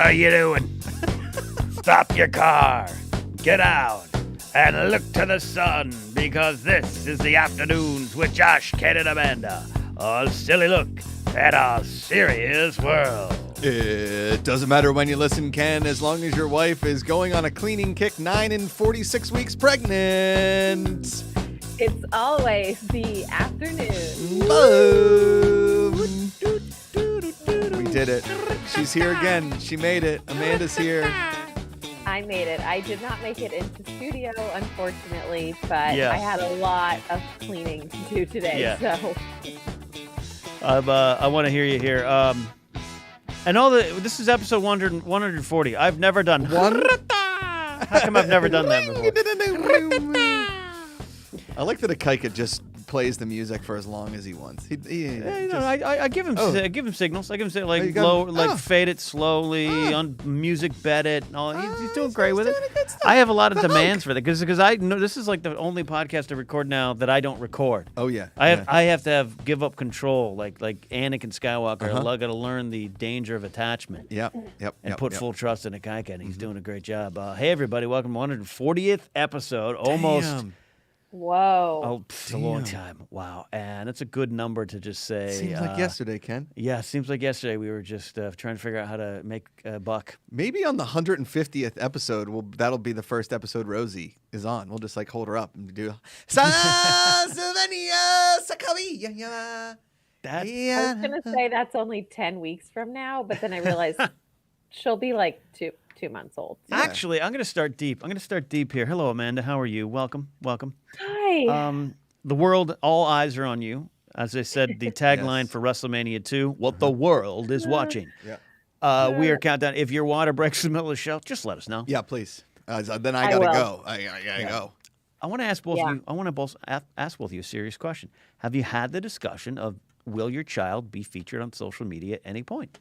are you doing? Stop your car, get out, and look to the sun, because this is the Afternoons with Josh, Ken, and Amanda. A silly look at our serious world. It doesn't matter when you listen, Ken, as long as your wife is going on a cleaning kick 9 and 46 weeks pregnant. It's always the afternoon. Boom. We did it. She's here again. She made it. Amanda's here. I made it. I did not make it into studio, unfortunately, but Yeah. I had a lot of cleaning to do today. Yeah. So I want to hear you here. And this is episode 140. I've never done One. How come I've never done that before? I like that Akaika just plays the music for as long as he wants. I give him signals. I give him you got him? fade it slowly, on music bed it. And all. He's doing great with it. doing good stuff. I have a lot of demands for that because I know this is like the only podcast I record now that I don't record. Oh yeah. I have to give up control, like Anakin Skywalker. I got to learn the danger of attachment. Yep. And put full trust in Akaika, and he's doing a great job. Hey everybody, welcome to 140th episode. Almost. Damn. whoa. Oh, it's a long time. Wow. And it's a good number to just say. Seems like yesterday, Ken. Yeah, seems like yesterday we were just trying to figure out how to make a buck. Maybe on the 150th episode, that'll be the first episode Rosie is on. We'll just like hold her up and do That, I was going to say that's only 10 weeks from now, but then I realized she'll be like two months old. Yeah. Actually, I'm going to start deep. here. Hello, Amanda. How are you? Welcome. Hi. The world, all eyes are on you. As I said, the tagline Yes. for WrestleMania 2, what the world is watching. Yeah. We are countdown. If your water breaks in the middle of the show, just let us know. Yeah, please. Then I I gotta will. go. I gotta go. I want to ask both of Yeah. you. I want to ask both of you a serious question. Have you had the discussion of will your child be featured on social media at any point?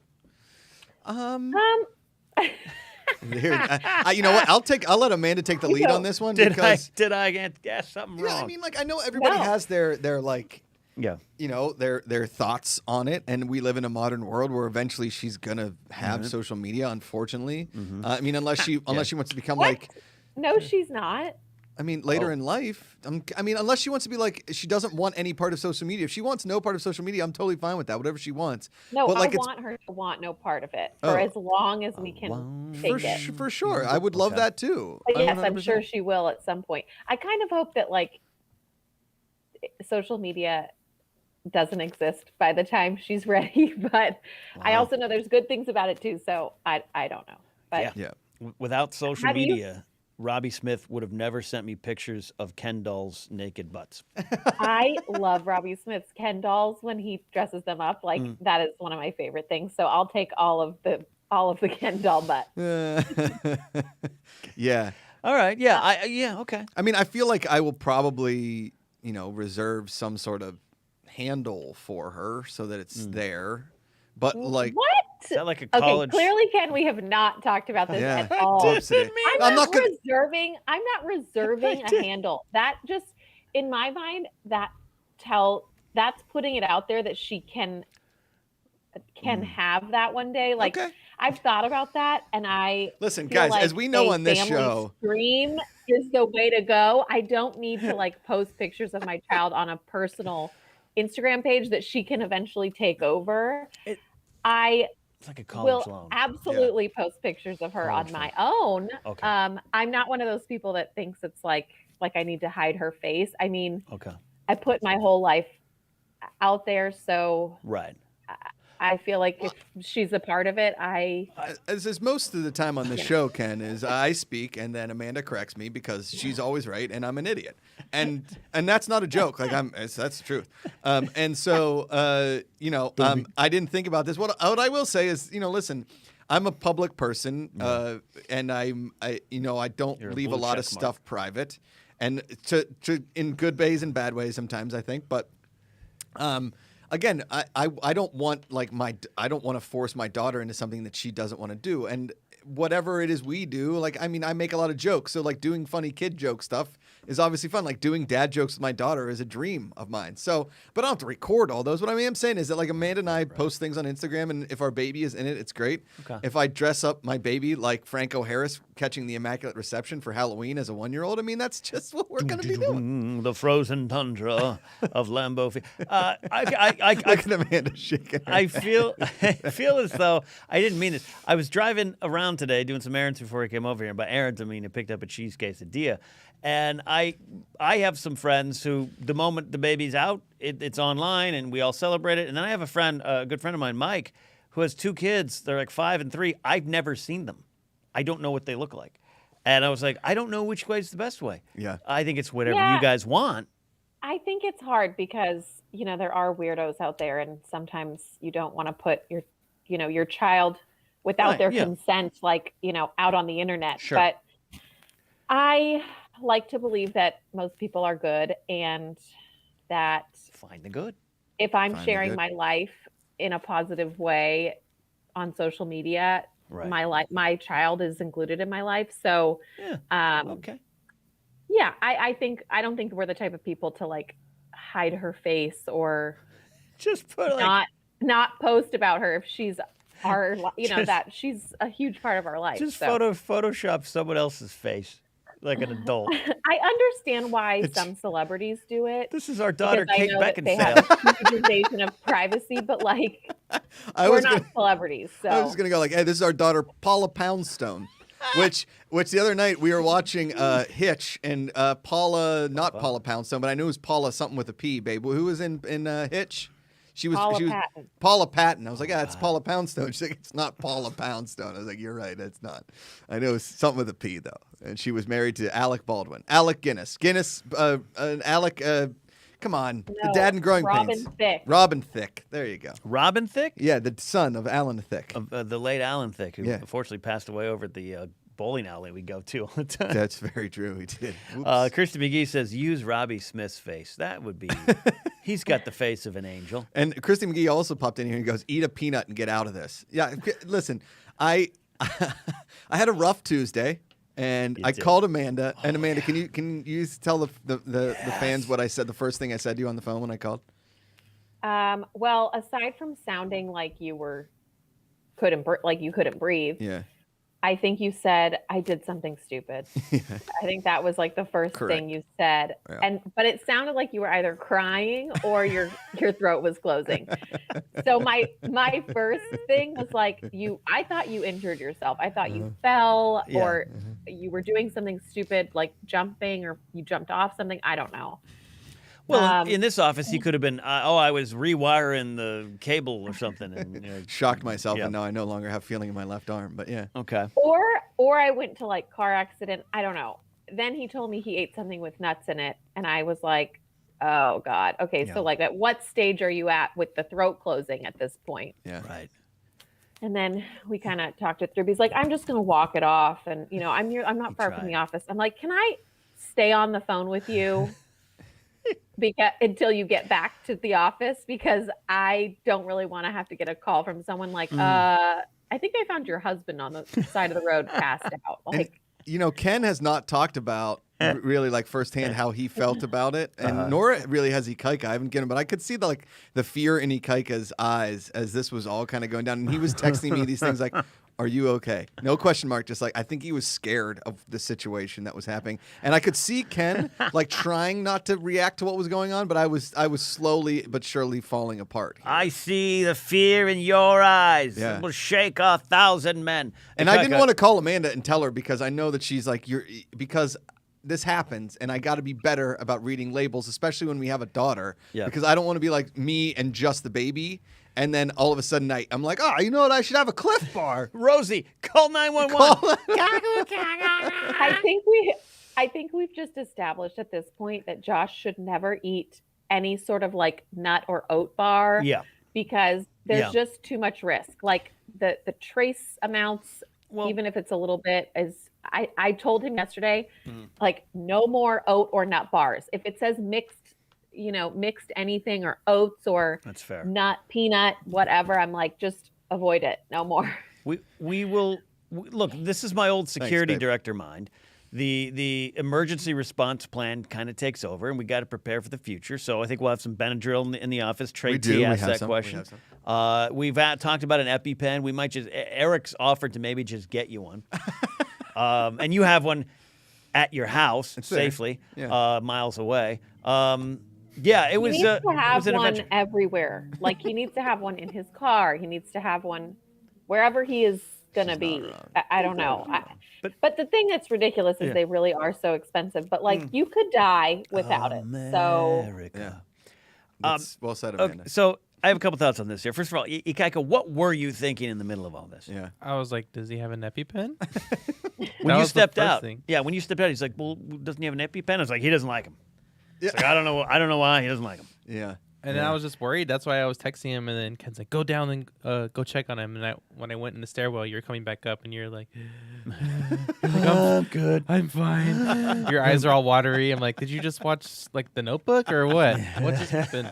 Here, you know what? I'll let Amanda take the lead on this one because Did I guess something wrong? yeah, I mean, like I know everybody No. has their like Yeah. you know their thoughts on it, and we live in a modern world where eventually she's gonna have social media. Unfortunately, I mean, unless she wants to become What? like. No, she's not. I mean, later in life, I mean, unless she wants to be like, she doesn't want any part of social media. If she wants no part of social media, I'm totally fine with that. Whatever she wants. No, but like I want her to want no part of it for as long as we can take it. for sure, I would love Okay. that too. But yes, I'm 100%. sure she will at some point. I kind of hope that like social media doesn't exist by the time she's ready, but I also know there's good things about it too. So I don't know. But Yeah. Without social How do you- media, Robbie Smith would have never sent me pictures of Ken doll's naked butts. I love Robbie Smith's Ken dolls when he dresses them up. Like that is one of my favorite things. So I'll take all of the Ken doll butt. Yeah. All right. Yeah. Okay. I mean, I feel like I will probably, reserve some sort of handle for her so that it's there. But like, What? Is that like a college? Okay, clearly, Ken, we have not talked about this yeah, at all. Oops, it is. I'm not gonna. reserving a handle. That just in my mind, that's putting it out there that she can have that one day. Like Okay. I've thought about that, and I Listen, feel guys, like as we know a on this family show, stream is the way to go. I don't need to like post pictures of my child on a personal Instagram page that she can eventually take over. I It's like a college will loan. absolutely post pictures of her College on my own. Okay. I'm not one of those people that thinks it's like I need to hide her face. I mean, Okay. I put my whole life out there, so Right. I feel like if she's a part of it, as is most of the time on the show, Ken, is I speak and then Amanda corrects me because she's always right and I'm an idiot, and that's not a joke. Like that's the truth. And so I didn't think about this. What I will say is, listen, I'm a public person, and I don't You're a leave a blue lot of check mark. stuff private, and to in good ways and bad ways sometimes I think, but. Again, I don't want I don't want to force my daughter into something that she doesn't want to do, and whatever it is we do, like I mean, I make a lot of jokes, so like doing funny kid joke stuff is obviously fun. Like doing dad jokes with my daughter is a dream of mine. So, but I don't have to record all those. What I'm saying is that like Amanda and I post things on Instagram, and if our baby is in it, it's great. Okay. If I dress up my baby like Franco Harris catching the Immaculate Reception for Halloween as a 1-year-old, I mean, that's just what we're going to be doing. The frozen tundra of Lambeau Field. I Look at Amanda shaking her I feel as though I didn't mean this. I was driving around today doing some errands before I came over here. By errands, I mean I picked up a cheese quesadilla. And I have some friends who, the moment the baby's out, it's online and we all celebrate it. And then I have a good friend of mine, Mike, who has 2 kids. They're like 5 and 3. I've never seen them. I don't know what they look like. And I was like, I don't know which way is the best way. Yeah. I think it's whatever you guys want. I think it's hard because, there are weirdos out there, and sometimes you don't want to put your child without their consent, out on the internet. Sure. But I like to believe that most people are good, and that Find the good. if I'm sharing my life in a positive way on social media, Right. my child is included in my life. So, Okay. yeah, I don't think we're the type of people to like hide her face or Just put like not post about her if she's our, that she's a huge part of our life. just so. Photoshop someone else's face like an adult. I understand why some celebrities do it. This is our daughter, because I Kate know that they Beckinsale. have a huge invasion of privacy, but like we're not celebrities. So I was just gonna go like, hey, this is our daughter Paula Poundstone, which the other night we were watching Hitch, and Paula, not Paula Poundstone, but I knew it was Paula something with a P, babe. Who was in Hitch? She was Patton. Paula Patton. I was like, it's Paula Poundstone. She's like, it's not Paula Poundstone. I was like, you're right, it's not. I know it's something with a P though, and she was married to Alec Baldwin, Alec Guinness, Alec. Come on, the dad in Growing Pains. Robin Thicke. Robin Thicke. There you go. Robin Thicke? Yeah, the son of Alan Thicke. The late Alan Thicke, who Yeah. unfortunately passed away over at the bowling alley we go to all the time. That's very true. He did. Oops. Christy McGee says, use Robbie Smith's face. That would be, he's got the face of an angel. And Christy McGee also popped in here and goes, eat a peanut and get out of this. Yeah, listen, I had a rough Tuesday, and I called Amanda. And Amanda, can you tell the fans what I said, the first thing I said to you on the phone when I called? Well, aside from sounding like you couldn't breathe, Yeah. I think you said I did something stupid. I think that was like the first thing you said. Yeah. But it sounded like you were either crying or your throat was closing. So my first thing was like I thought you injured yourself. I thought you fell or you were doing something stupid like jumping or you jumped off something. I don't know. Well, in this office, he could have been, I was rewiring the cable or something. And, shocked myself, and now I no longer have feeling in my left arm. But yeah. Okay. Or I went to like car accident. I don't know. Then he told me he ate something with nuts in it. And I was like, oh God. Okay. So like at what stage are you at with the throat closing at this point? Yeah. Right. And then we kind of talked it through. He's like, I'm just going to walk it off. And I'm not far from the office. I'm like, can I stay on the phone with you? Until you get back to the office, because I don't really want to have to get a call from someone like, I think I found your husband on the side of the road passed out. Like, and, Ken has not talked about really like firsthand how he felt about it, and nor really has Ikaika. I haven't given him, but I could see the fear in Ikaika's eyes as this was all kind of going down, and he was texting me these things like, are you okay? No question mark. Just like, I think he was scared of the situation that was happening. And I could see Ken like trying not to react to what was going on, but I was slowly but surely falling apart. I see the fear in your eyes. Yeah. It will shake 1,000 men. And I didn't want to call Amanda and tell her because I know that she's like, because this happens, and I got to be better about reading labels, especially when we have a daughter, because I don't want to be like me and just the baby. And then all of a sudden, I'm like, you know what? I should have a Cliff Bar. Rosie, call 911. I think we've just established at this point that Josh should never eat any sort of like nut or oat bar. Yeah. Because there's just too much risk. Like the trace amounts, even if it's a little bit, I told him yesterday, like no more oat or nut bars. If it says mixed anything or oats or that's fair. Nut, peanut, whatever, I'm like, just avoid it. No more. We will look, this is my old security director mind. the emergency response plan kind of takes over, and we got to prepare for the future. So I think we'll have some Benadryl in the office. Trey T asked that question. We've talked about an EpiPen. We might just Eric's offered to maybe just get you one, and you have one at your house safely, miles away. Yeah, it was. He needs to have one adventure. everywhere. Like he needs to have one in his car. He needs to have one wherever he is gonna be. I don't know. But the thing that's ridiculous is they really are so expensive. But like you could die without it. So well said, Amanda. Okay, so I have a couple thoughts on this here. First of all, Ikaika, what were you thinking in the middle of all this? Yeah, I was like, does he have an EpiPen? When you stepped out, when you stepped out, he's like, well, doesn't he have an EpiPen? I was like, he doesn't like him. Yeah. Like, I don't know why he doesn't like him. Yeah. And then I was just worried. That's why I was texting him. And then Ken's like, go down and go check on him. And when I went in the stairwell, you're coming back up and you're like, I'm good. I'm fine. Your eyes are all watery. I'm like, did you just watch like The Notebook or what? What just happened?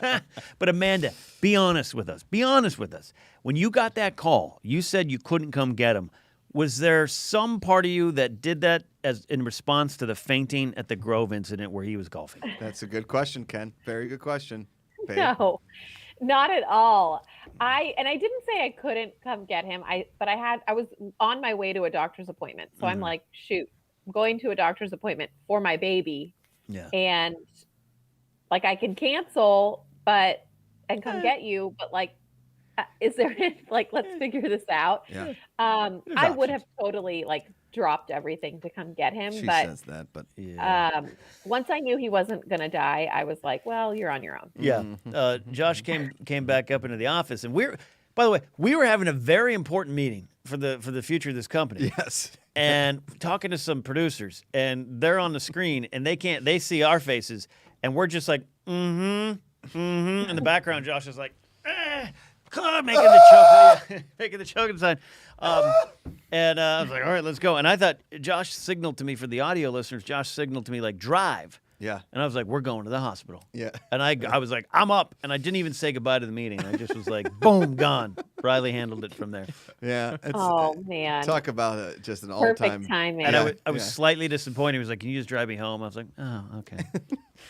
But Amanda, be honest with us. Be honest with us. When you got that call, you said you couldn't come get him. Was there some part of you that did that as in response to the fainting at the Grove incident where he was golfing? That's a good question, Ken. Very good question. Babe. No, not at all. I didn't say I couldn't come get him. I was on my way to a doctor's appointment. So I'm like, shoot, I'm going to a doctor's appointment for my baby. Yeah. And like I can cancel and come get you, but like is there like let's figure this out. Yeah. I would have totally like dropped everything to come get him. She but says that, but once I knew he wasn't gonna die, I was like, well, you're on your own. Yeah. Josh came back up into the office, and by the way, we were having a very important meeting for the future of this company. Yes. And talking to some producers, and they're on the screen, and they see our faces, and we're just like, in the background. Josh is like, making the choking sign. And I was like, all right, let's go. And I thought Josh signaled to me, for the audio listeners, Josh signaled to me like, drive. Yeah. And I was like, we're going to the hospital. Yeah. And I was like, I'm up. And I didn't even say goodbye to the meeting. I just was like, boom, gone. Riley handled it from there. Yeah. Man. Talk about just an Perfect all-time timing. And I was slightly disappointed. He was like, can you just drive me home? I was like, oh, okay.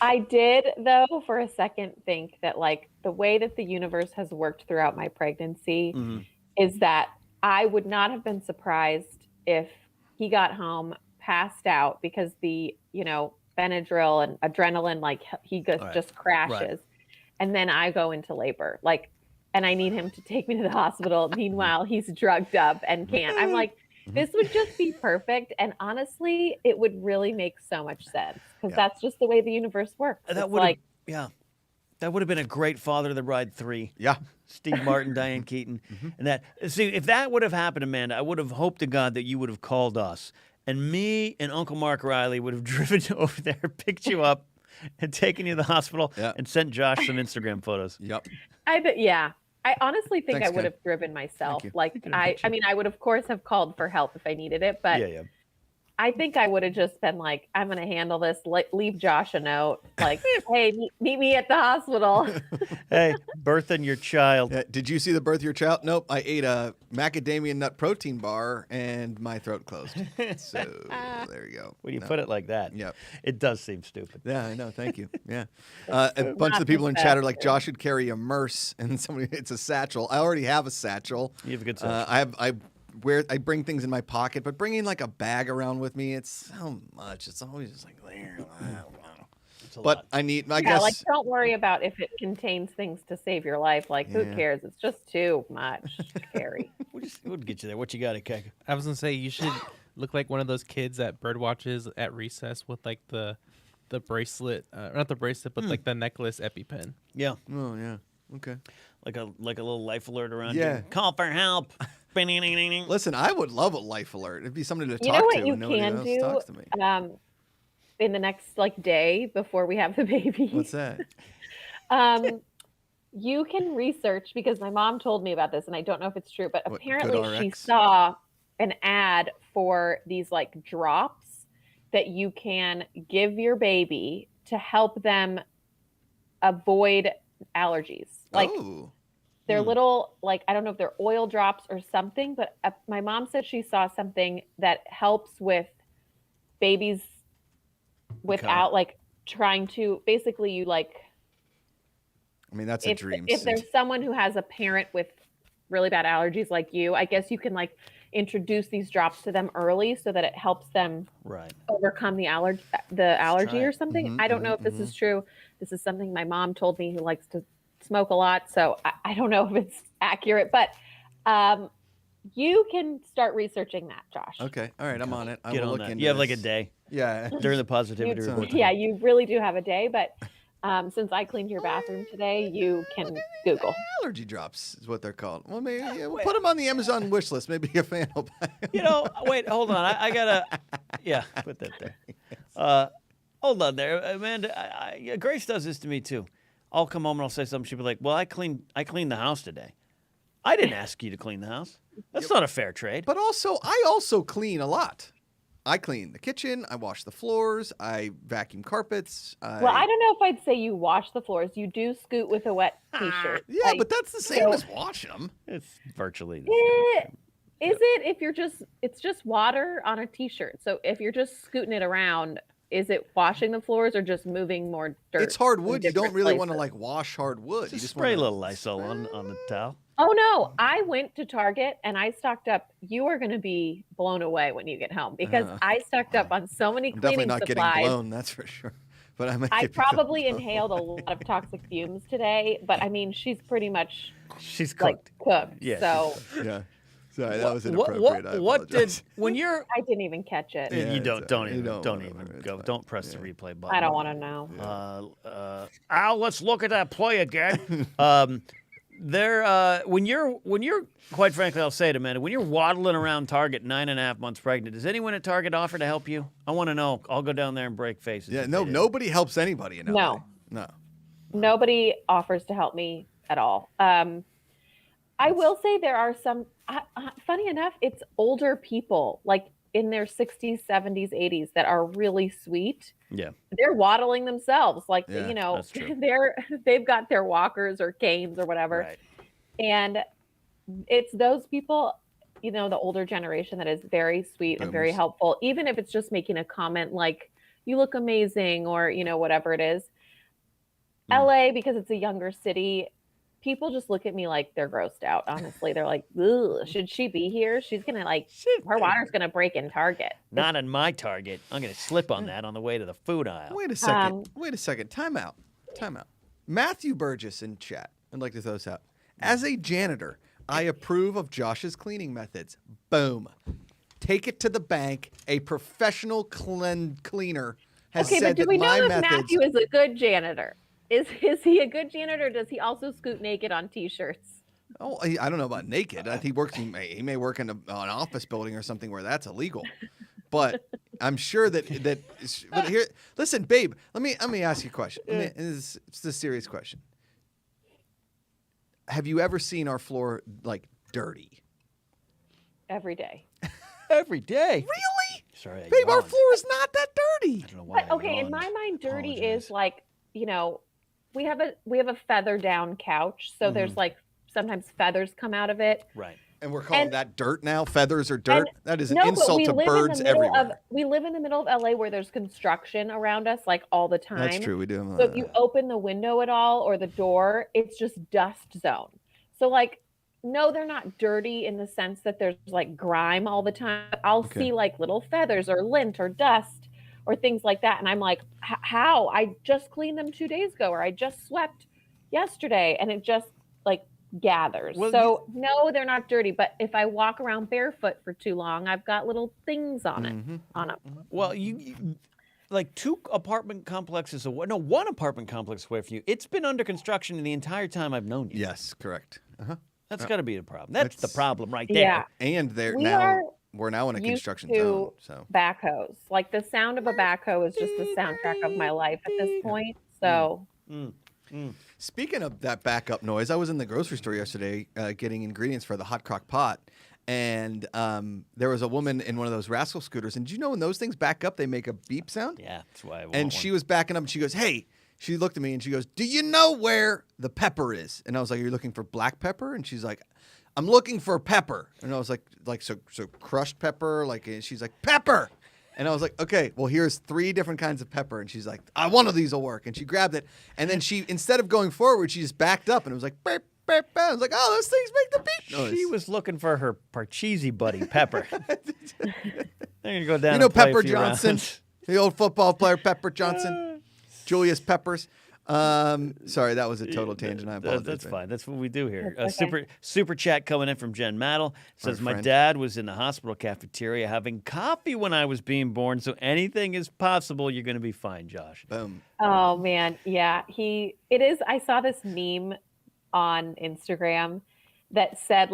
I did, though, for a second think that like the way that the universe has worked throughout my pregnancy is that I would not have been surprised if he got home passed out because the, Benadryl and adrenaline, like he just crashes. Right. And then I go into labor, and I need him to take me to the hospital. Meanwhile, he's drugged up and can't. I'm like, this would just be perfect. And honestly, it would really make so much sense because that's just the way the universe works. That would have been a great Father of the Bride 3. Yeah. Steve Martin, Diane Keaton. And if that would have happened, Amanda, I would have hoped to God that you would have called us. And me and Uncle Mark Riley would have driven over there, picked you up, and taken you to the hospital and sent Josh some Instagram photos. Yep. I honestly think Thanks, I would Ken. have driven myself. I would of course have called for help if I needed it, but I think I would have just been like, I'm going to handle this. Leave Josh a note. Like, hey, meet me at the hospital. Hey, birthing your child. Yeah, did you see the birth of your child? Nope. I ate a macadamia nut protein bar and my throat closed. So there you go. When you put it like that, it does seem stupid. Yeah, I know. Thank you. Yeah. A bunch of the people in chat are like, Josh should carry a Merce, and it's a satchel. I already have a satchel. You have a good satchel. I bring things in my pocket, but bringing like a bag around with me, it's so much. It's always just like there. But I guess. Like, don't worry about if it contains things to save your life. Like, who cares? It's just too much to carry. We'll get you there. What you got, Ikaika? I was gonna say you should look like one of those kids that bird watches at recess with like the bracelet, not the bracelet, but like the necklace EpiPen. Yeah. Oh yeah. Okay. Like a little life alert around you. Call for help. Listen, I would love a life alert. It'd be something to talk to. You know what you when nobody can else do talks to me. In the next day before we have the baby? What's that? You can research, because my mom told me about this and I don't know if it's true, but apparently she GoodRx? saw an ad for these like drops that you can give your baby to help them avoid allergies. Like they're little, like, I don't know if they're oil drops or something, but my mom said she saw something that helps with babies without like trying to basically you like I mean, that's a dream. if there's someone who has a parent with really bad allergies like you, I guess you can like introduce these drops to them early so that it helps them overcome the allergy or something. I don't know if this is true. This is something my mom told me, who likes to smoke a lot, so I don't know if it's accurate, but you can start researching that, Josh. Okay. All right. I'm on it. Get will on look that. into You have this. like a day Yeah. during the positivity report. Yeah, you really do have a day, but since I cleaned your bathroom today, you can Google. Allergy drops is what they're called. Well, maybe we'll put them on the Amazon wish list. Maybe a fan will buy 'em. You know, wait, hold on. I gotta, put that there. Hold on there, Amanda. Grace does this to me too. I'll come home and I'll say something. She'll be like, "Well, I cleaned the house today. I didn't ask you to clean the house. That's not a fair trade." But also, I also clean a lot. I clean the kitchen. I wash the floors. I vacuum carpets. Well, I don't know if I'd say you wash the floors. You do scoot with a wet t-shirt. Yeah, but that's the same as washing them. It's virtually the same. Is it if you're it's just water on a t-shirt. So if you're just scooting it around, is it washing the floors or just moving more dirt? It's hard wood. You don't really want to places? like wash hard wood. You Just just spray a wanna- little Lysol on the towel. Oh no, I went to Target and I stocked up. You are going to be blown away when you get home because I stocked up on so many I'm definitely cleaning not supplies. getting blown, that's for sure. But I probably inhaled a lot of toxic fumes today, but I mean, she's pretty much She's like cooked. cooked. Yeah, So Yeah. Sorry, that was inappropriate. What did when you're I didn't even catch it. Yeah, you it's don't all right. even You don't don't wanna- even it's go. fine. Don't press the replay button. I don't want to know. Al, let's look at that play again. When you're quite frankly, I'll say it, Amanda, when you're waddling around Target 9.5 months pregnant, does anyone at Target offer to help you? I want to know. I'll go down there and break faces. Yeah, if no, they do. nobody helps anybody in LA. No. No. Nobody offers to help me at all. I will say there are some, funny enough, it's older people like in their 60s, 70s, 80s that are really sweet. Yeah. They're waddling themselves. Like, Yeah, you know, that's true. they've got their walkers or canes or whatever. Right. And it's those people, you know, the older generation that is very sweet and very Boomers. helpful, even if it's just making a comment like, you look amazing, or, you know, whatever it is. LA, because it's a younger city, people just look at me like they're grossed out. Honestly, they're like, "Ugh, should she be here? She's gonna like, her water's gonna break in Target." Not in my Target. I'm going to slip on that on the way to the food aisle. Wait a second. Wait a second. Time out. Time out. Matthew Burgess in chat. I'd like to throw this out. As a janitor, I approve of Josh's cleaning methods. Boom. Take it to the bank. A professional cleaner has Okay, said but do that we my know if methods. Matthew is a good janitor? Is he a good janitor? Or does he also scoot naked on t-shirts? Oh, I don't know about naked. He works. He may work in an office building or something where that's illegal. But I'm sure that. But here, listen, babe. Let me ask you a question. It's a serious question. Have you ever seen our floor like dirty? Every day. Every day. Really? Sorry, I Babe, our yawned. floor is not that dirty. I don't know why. But okay, in I my yawned. mind, dirty Apologize. is like, you know, we have a feather down couch, so there's like sometimes feathers come out of it. Right. And we're calling And- that dirt now. Feathers are dirt. That is an No, but insult we to live birds in the middle everywhere. we live in the middle of LA where there's construction around us like all the time. That's true. We do. So if you open the window at all or the door, it's just dust zone. So like, no, they're not dirty in the sense that there's like grime all the time. I'll Okay. see like little feathers or lint or dust or things like that. And I'm like, how? I just cleaned them 2 days ago, or I just swept yesterday, and it just like gathers. Well, So no, they're not dirty. But if I walk around barefoot for too long, I've got little things on it, on them. Well, you like two apartment complexes away. No, one apartment complex away from you. It's been under construction the entire time I've known you. Yes, correct. Uh-huh. That's got to be the problem. That's the That's- problem right there. Yeah. And We are we're now in a used construction to zone. So backhoes. Like the sound of a backhoe is just the soundtrack of my life at this point. So speaking of that backup noise, I was in the grocery store yesterday getting ingredients for the hot crock pot. And there was a woman in one of those Rascal scooters. And do you know when those things back up, they make a beep sound? Yeah, that's why I want And she was backing up and she goes, "Hey," she looked at me and she goes, "Do you know where the pepper is?" And I was like, "You're looking for black pepper?" And she's like, "I'm looking for pepper." And I was like so crushed pepper, like, and she's like, "Pepper." And I was like, okay, well, here's 3 different kinds of pepper. And she's like, one of these will work. And she grabbed it. And then she, instead of going forward, she just backed up and it was like, burp, burp, burp. I was like, oh, those things make the beep noise. She was looking for her Parcheesi buddy, Pepper. They're going to go down You know and play Pepper a few Johnson, rounds. the old football player Pepper Johnson, Julius Peppers. Sorry, that was a total tangent. I apologize. That's fine. That's what we do here. That's okay. Super chat coming in from Jen Maddle. Says, my friend. dad was in the hospital cafeteria having coffee when I was being born, so anything is possible. You're going to be fine, Josh. Boom. Oh man, yeah. It is. I saw this meme on Instagram that said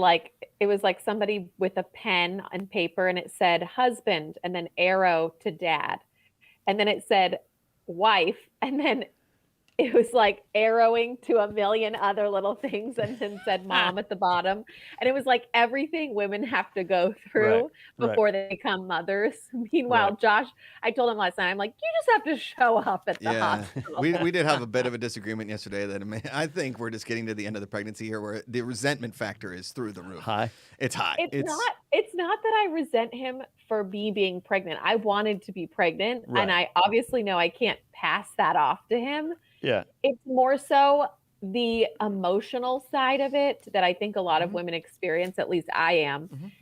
it was like somebody with a pen and paper and it said husband and then arrow to dad. And then it said wife and then it was like arrowing to a million other little things and then said mom at the bottom. And it was like everything women have to go through before they become mothers. Meanwhile, Josh, I told him last night, I'm like, you just have to show up at the hospital. We did have a bit of a disagreement yesterday that I think we're just getting to the end of the pregnancy here where the resentment factor is through the roof. High. It's high. It's not that I resent him for me being pregnant. I wanted to be pregnant and I obviously know I can't pass that off to him. Yeah. It's more so the emotional side of it that I think a lot of women experience, at least I am,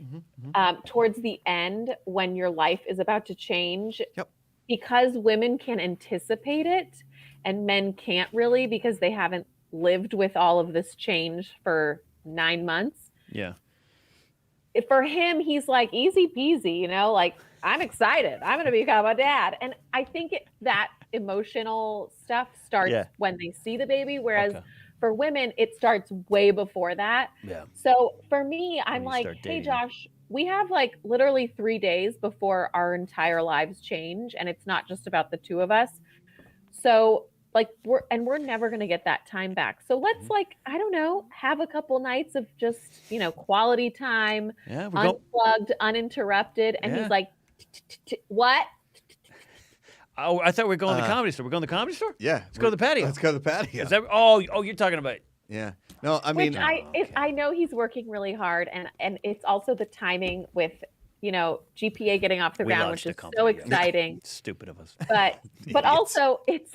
towards the end when your life is about to change. Yep. Because women can anticipate it and men can't really because they haven't lived with all of this change for 9 months. Yeah. For him, he's like easy peasy, like I'm excited. I'm going to become a dad. And I think that emotional stuff starts when they see the baby. Whereas for women, it starts way before that. Yeah. So for me, I'm like, hey, Josh, we have literally 3 days before our entire lives change. And it's not just about the 2 of us. So we're never going to get that time back. So let's I don't know, have a couple nights of just, quality time, unplugged, uninterrupted. And he's like, what? Oh, I thought we were going to the comedy store. We're going to the comedy store? Yeah. Let's go to the patio. Let's go to the patio. Is that, you're talking about. Yeah. No, I mean. I know he's working really hard. And it's also the timing with, GPA getting off the ground, which is so exciting. Stupid of us. But also it's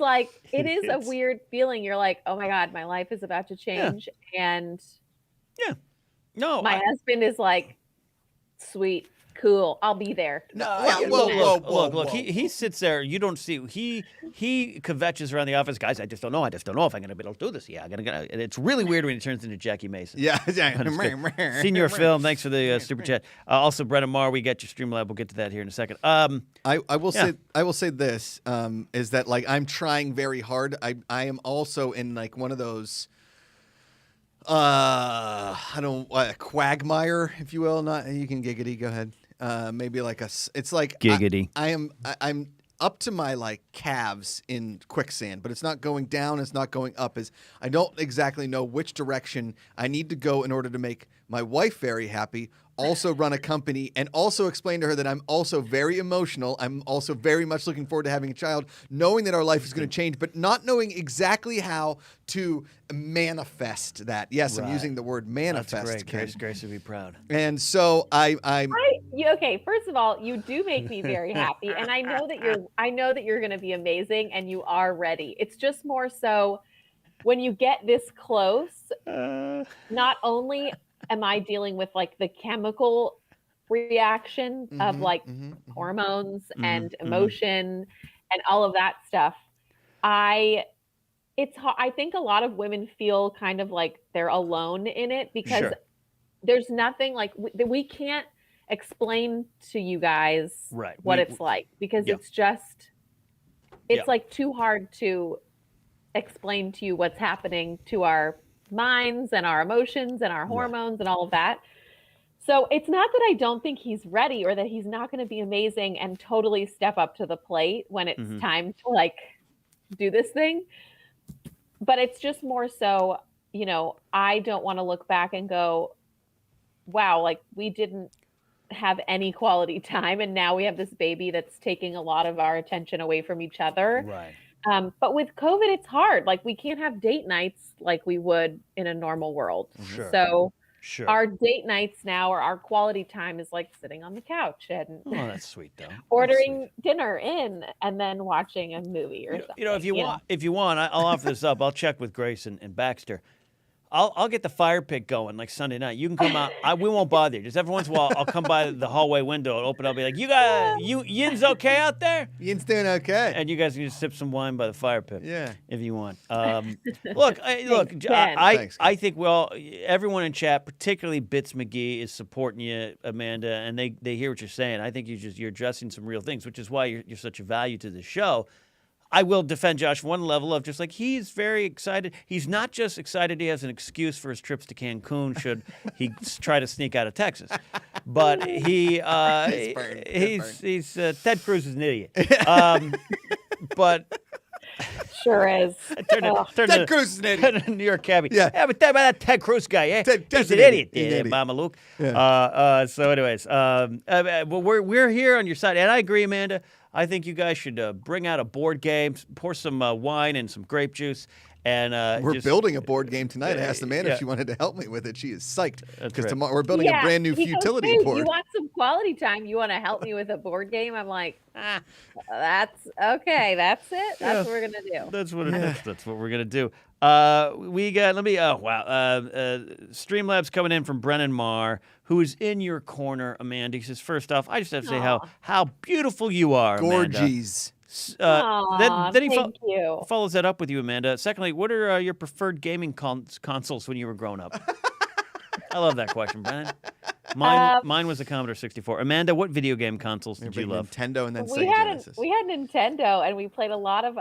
it is a weird feeling. You're like, oh my God, my life is about to change. Yeah. And my husband is like, sweet. Cool, I'll be there. Look. He sits there. You don't see. He kvetches around the office. Guys, I just don't know if I'm going to be able to do this. Yeah, and it's really weird when he turns into Jackie Mason. Yeah. Senior Film, thanks for the super chat. Also, Brennan Marr, we get your Streamlab. We'll get to that here in a second. I will say this is that I'm trying very hard. I am also in one of those. A quagmire, if you will. Not you can giggity. Go ahead. Maybe it's like giggity. I'm up to my calves in quicksand, but it's not going down. It's not going up. I don't exactly know which direction I need to go in order to make my wife very happy. Also run a company and also explain to her that I'm also very emotional. I'm also very much looking forward to having a child, knowing that our life is going to change, but not knowing exactly how to manifest that. Yes, I'm using the word manifest. That's great. Grace would be proud. And so okay, first of all, you do make me very happy. And I know that you're going to be amazing and you are ready. It's just more so when you get this close, not only am I dealing with the chemical reaction of hormones and emotion and all of that stuff. I think a lot of women feel kind of like they're alone in it because there's nothing we can't explain to you guys what it's like because it's too hard to explain to you what's happening to our minds and our emotions and our hormones and all of that. So it's not that I don't think he's ready or that he's not going to be amazing and totally step up to the plate when it's time to do this thing. But it's just more so, I don't want to look back and go, wow, we didn't have any quality time. And now we have this baby that's taking a lot of our attention away from each other. Right. But with COVID, it's hard. We can't have date nights like we would in a normal world. Sure. So Sure. our date nights now, or our quality time, is like sitting on the couch and Oh, that's sweet though. ordering dinner in and then watching a movie or something. You know, if you want, I'll offer this up. I'll check with Grace and Baxter. I'll get the fire pit going like Sunday night. You can come out. We won't bother you. Just every once in a while, I'll come by the hallway window and open up. Be like, Yin's okay out there? Yin's doing okay. And you guys can just sip some wine by the fire pit. Yeah. If you want. Look, I think everyone in chat, particularly Bits McGee, is supporting you, Amanda, and they hear what you're saying. I think you're addressing some real things, which is why you're such a value to the show. I will defend Josh one level of just like he's very excited. He's not just excited he has an excuse for his trips to Cancun should he try to sneak out of Texas, but he's Ted Cruz is an idiot. But Sure is. Ted Cruz is an idiot. New York cabbie. Yeah. But that Ted Cruz guy, yeah, he's an idiot. Mama Luke. Yeah. So, anyways, well, we're here on your side, and I agree, Amanda. I think you guys should bring out a board game, pour some wine and some grape juice, and we're building a board game tonight. I asked Amanda if she wanted to help me with it. She is psyched because tomorrow we're building a brand new futility board. You want some quality time? You want to help me with a board game? I'm like, that's okay. That's it. That's what we're gonna do. That's what it is. That's what we're gonna do. We got. Streamlabs coming in from Brennan Marr, who is in your corner, Amanda. He says, first off, I just have to say how beautiful you are, Gorgeous. Amanda. Then he thank you. follows that up with you, Amanda. Secondly, what are your preferred gaming consoles when you were growing up? I love that question, Brennan. Mine was a Commodore 64. Amanda, what video game consoles did you love? Nintendo and then we Sega had Genesis. we had Nintendo, and we played a lot of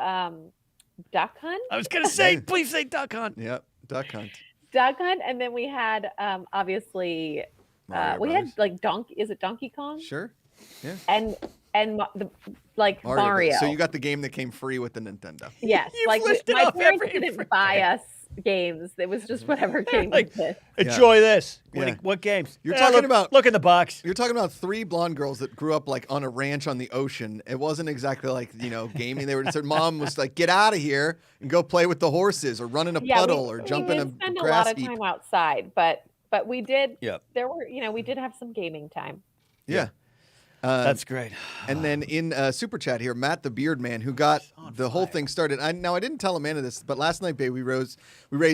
Duck Hunt. I was gonna say, please say Duck Hunt. Yep, Duck Hunt. Duck Hunt, and then we had obviously we had like Donkey Kong? Sure. Yeah. And Mario. So you got the game that came free with the Nintendo. Yes, my parents didn't buy us games. It was just whatever came with it. Enjoy this. Yeah. What games? You're talking about. Look in the box. You're talking about three blonde girls that grew up like on a ranch on the ocean. It wasn't exactly like gaming. They were just. Their mom was like, "Get out of here and go play with the horses, or run in a puddle, or jump in a grass heap." We spend a lot of time outside, but we did. Yeah. There were we did have some gaming time. Yeah. That's great. And then in Super Chat here, Matt the Beard Man, who got the whole thing started. I didn't tell Amanda this, but last night, babe, we raised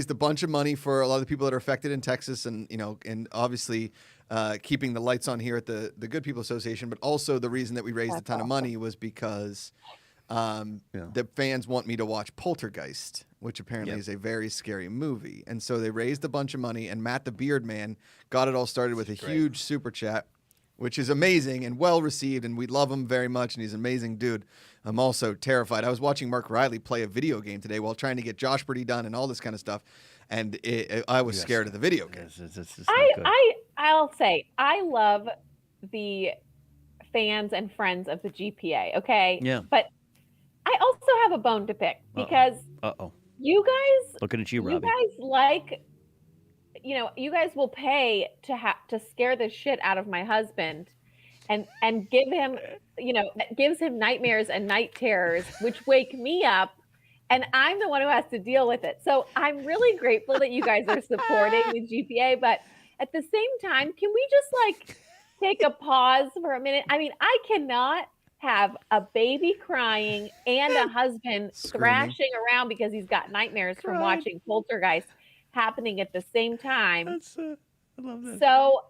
a bunch of money for a lot of the people that are affected in Texas, and and obviously keeping the lights on here at the Good People Association. But also the reason that we raised a ton of money was because the fans want me to watch Poltergeist, which apparently is a very scary movie, and so they raised a bunch of money. And Matt the Beard Man got it all started with a huge Super Chat, which is amazing and well received, and we love him very much, and he's an amazing dude. I'm also terrified. I was watching Mark Riley play a video game today while trying to get Josh Birdie done and all this kind of stuff, and I was scared of the video game. I'll say I love the fans and friends of the GPA. Okay, yeah, but I also have a bone to pick because you guys, looking at you, Robbie. You guys like. You guys will pay to scare the shit out of my husband and give him, that gives him nightmares and night terrors, which wake me up, and I'm the one who has to deal with it. So I'm really grateful that you guys are supporting the GPA, but at the same time, can we just take a pause for a minute? I mean, I cannot have a baby crying and a husband thrashing around because he's got nightmares from watching Poltergeist happening at the same time. I love that. So,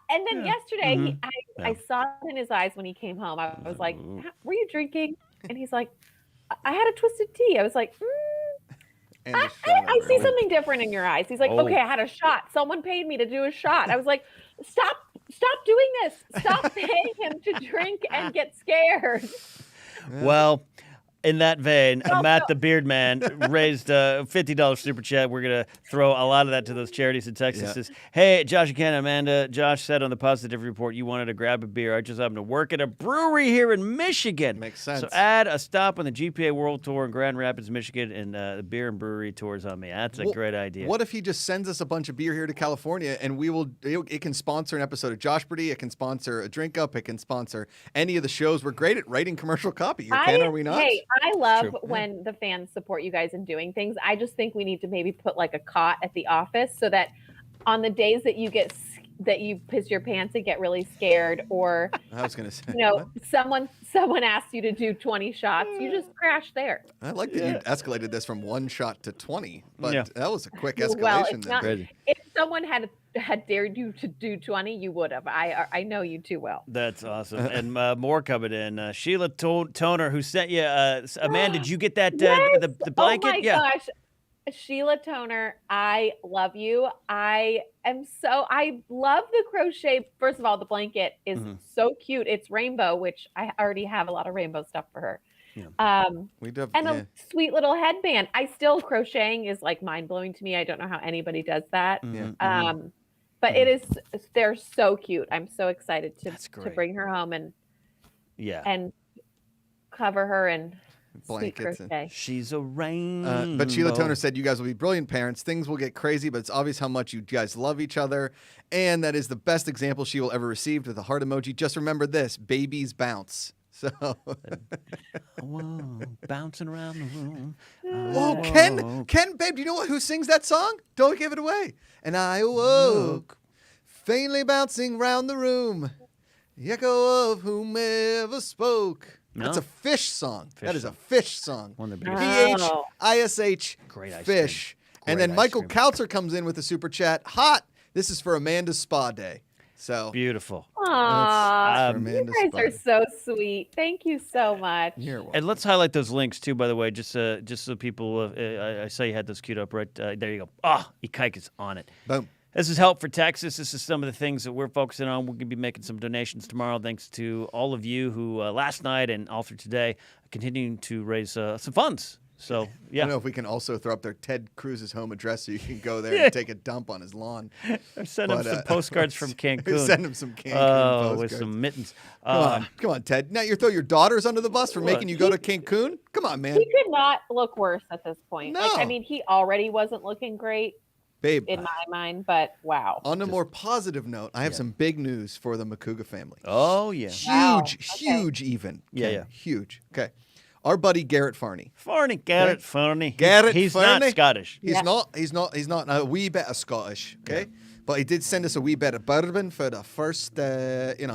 and then yesterday, I saw it in his eyes when he came home. I was like, "Were you drinking?" And he's like, "I had a twisted tea." I was like, I see something different in your eyes. He's like, "Okay, I had a shot. Someone paid me to do a shot." I was like, "Stop doing this. Stop paying him to drink and get scared." Well, in that vein, Matt the Beard Man raised a $50 super chat. We're going to throw a lot of that to those charities in Texas. Says, hey, Josh and Ken, Amanda, Josh said on the Positive Report you wanted to grab a beer. I just happened to work at a brewery here in Michigan. Makes sense. So add a stop on the GPA World Tour in Grand Rapids, Michigan, and the beer and brewery tours on me. That's a great idea. What if he just sends us a bunch of beer here to California, and it can sponsor an episode of Josh Birdie, it can sponsor a Drink Up, it can sponsor any of the shows. We're great at writing commercial copy. Are we not? Hey, I love when the fans support you guys in doing things. I just think we need to maybe put a cot at the office so that on the days that you piss your pants and get really scared, or I was gonna say, what? someone asks you to do 20 shots, you just crash there. I like that you escalated this from 1 shot to 20, but that was a quick escalation. Well, it's not, if someone had dared you to do 20, you would have. I know you too well. That's awesome. And more coming in. Sheila Toner, who sent you, Amanda, did you get that Yes! the blanket? Oh my gosh. Sheila Toner, I love you. I love the crochet. First of all, the blanket is so cute. It's rainbow, which I already have a lot of rainbow stuff for her. Yeah. A sweet little headband. Crocheting is like mind blowing to me. I don't know how anybody does that. But they're so cute. I'm so excited to bring her home and cover her in blankets. She's a rainbow. But Sheila Toner said, you guys will be brilliant parents. Things will get crazy, but it's obvious how much you guys love each other. And that is the best example she will ever receive, with a heart emoji. Just remember this, babies bounce. So, whoa, bouncing around the room. Oh, Ken, babe, do you know who sings that song? Don't give it away. And I awoke, faintly bouncing round the room, the echo of whomever spoke. No? That's a Fish song. That is a Fish song. One of the biggest. P-H-I-S-H, Fish. And then Michael Kautzer comes in with a super chat. Hot. This is for Amanda's spa day. So beautiful. Aww, you guys are so sweet. Thank you so much. And let's highlight those links too, by the way, just so people. I saw you had those queued up right there. You go. Ikaika's on it. Boom. This is Help for Texas. This is some of the things that we're focusing on. We're going to be making some donations tomorrow, thanks to all of you who last night and all through today are continuing to raise some funds. So, yeah. I don't know if we can also throw up there Ted Cruz's home address so you can go there and take a dump on his lawn. Or send him some postcards from Cancun. Send him some Cancun postcards. With some mittens. Come on, Ted. Now you throw your daughters under the bus for making you go to Cancun? Come on, man. He could not look worse at this point. No. He already wasn't looking great. Babe, in my mind, but wow. On a more positive note, I have some big news for the Macuga family. Oh, yeah. Huge even. Yeah. Huge. Okay. Our buddy Garrett Farney. Garrett Farney. He's not Scottish. He's not a wee bit of Scottish, okay? Yeah. But he did send us a wee bit of bourbon for the first, and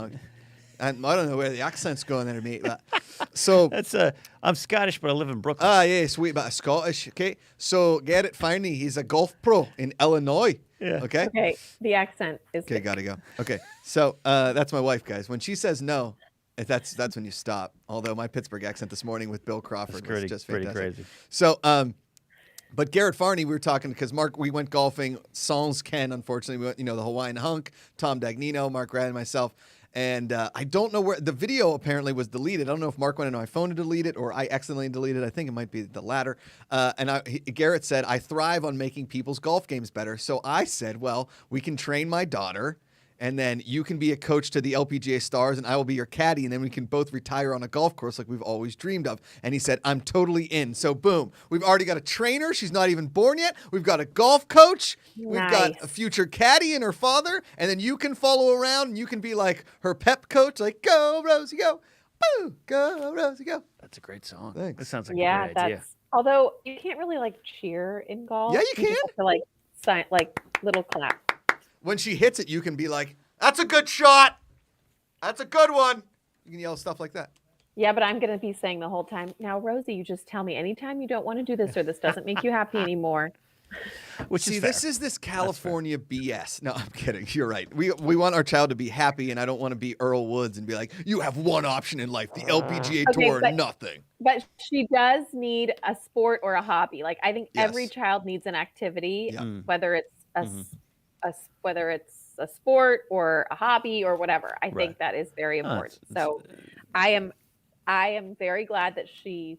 I don't know where the accent's going there, mate. But so that's I'm Scottish, but I live in Brooklyn. Yeah, sweet bit of Scottish. Okay, so Garrett Farney, he's a golf pro in Illinois. Yeah. Okay. Okay, the accent is okay. Gotta go. Okay, so that's my wife, guys. When she says no, that's when you stop. Although my Pittsburgh accent this morning with Bill Crawford was just fantastic. Pretty crazy. So but Garrett Farney, we were talking because Mark, we went golfing. Sans Ken, unfortunately, we went, the Hawaiian Hunk. Tom Dagnino, Mark Rad, and myself. And I don't know where the video apparently was deleted. I don't know if Mark went into my phone to delete it or I accidentally deleted it. I think it might be the latter. Garrett said, I thrive on making people's golf games better. So I said, well, we can train my daughter and then you can be a coach to the LPGA stars and I will be your caddy. And then we can both retire on a golf course like we've always dreamed of. And he said, I'm totally in. So boom, we've already got a trainer. She's not even born yet. We've got a golf coach. Nice. We've got a future caddy and her father. And then you can follow around and you can be like her pep coach. Like, go, Rosie, go. Boo, go, Rosie, go. That's a great song. Thanks. That sounds like a great idea. Although you can't really cheer in golf. Yeah, you can. Just have to little clap. When she hits it, you can be like, that's a good shot. That's a good one. You can yell stuff like that. Yeah, but I'm going to be saying the whole time, now, Rosie, you just tell me anytime you don't want to do this or this doesn't make you happy anymore. This is this California BS. No, I'm kidding. You're right. We want our child to be happy, and I don't want to be Earl Woods and be like, you have one option in life, the LPGA Tour, nothing. But she does need a sport or a hobby. I think every child needs an activity, whether it's whether it's a sport or a hobby or whatever. I think that is very important. So I am very glad that she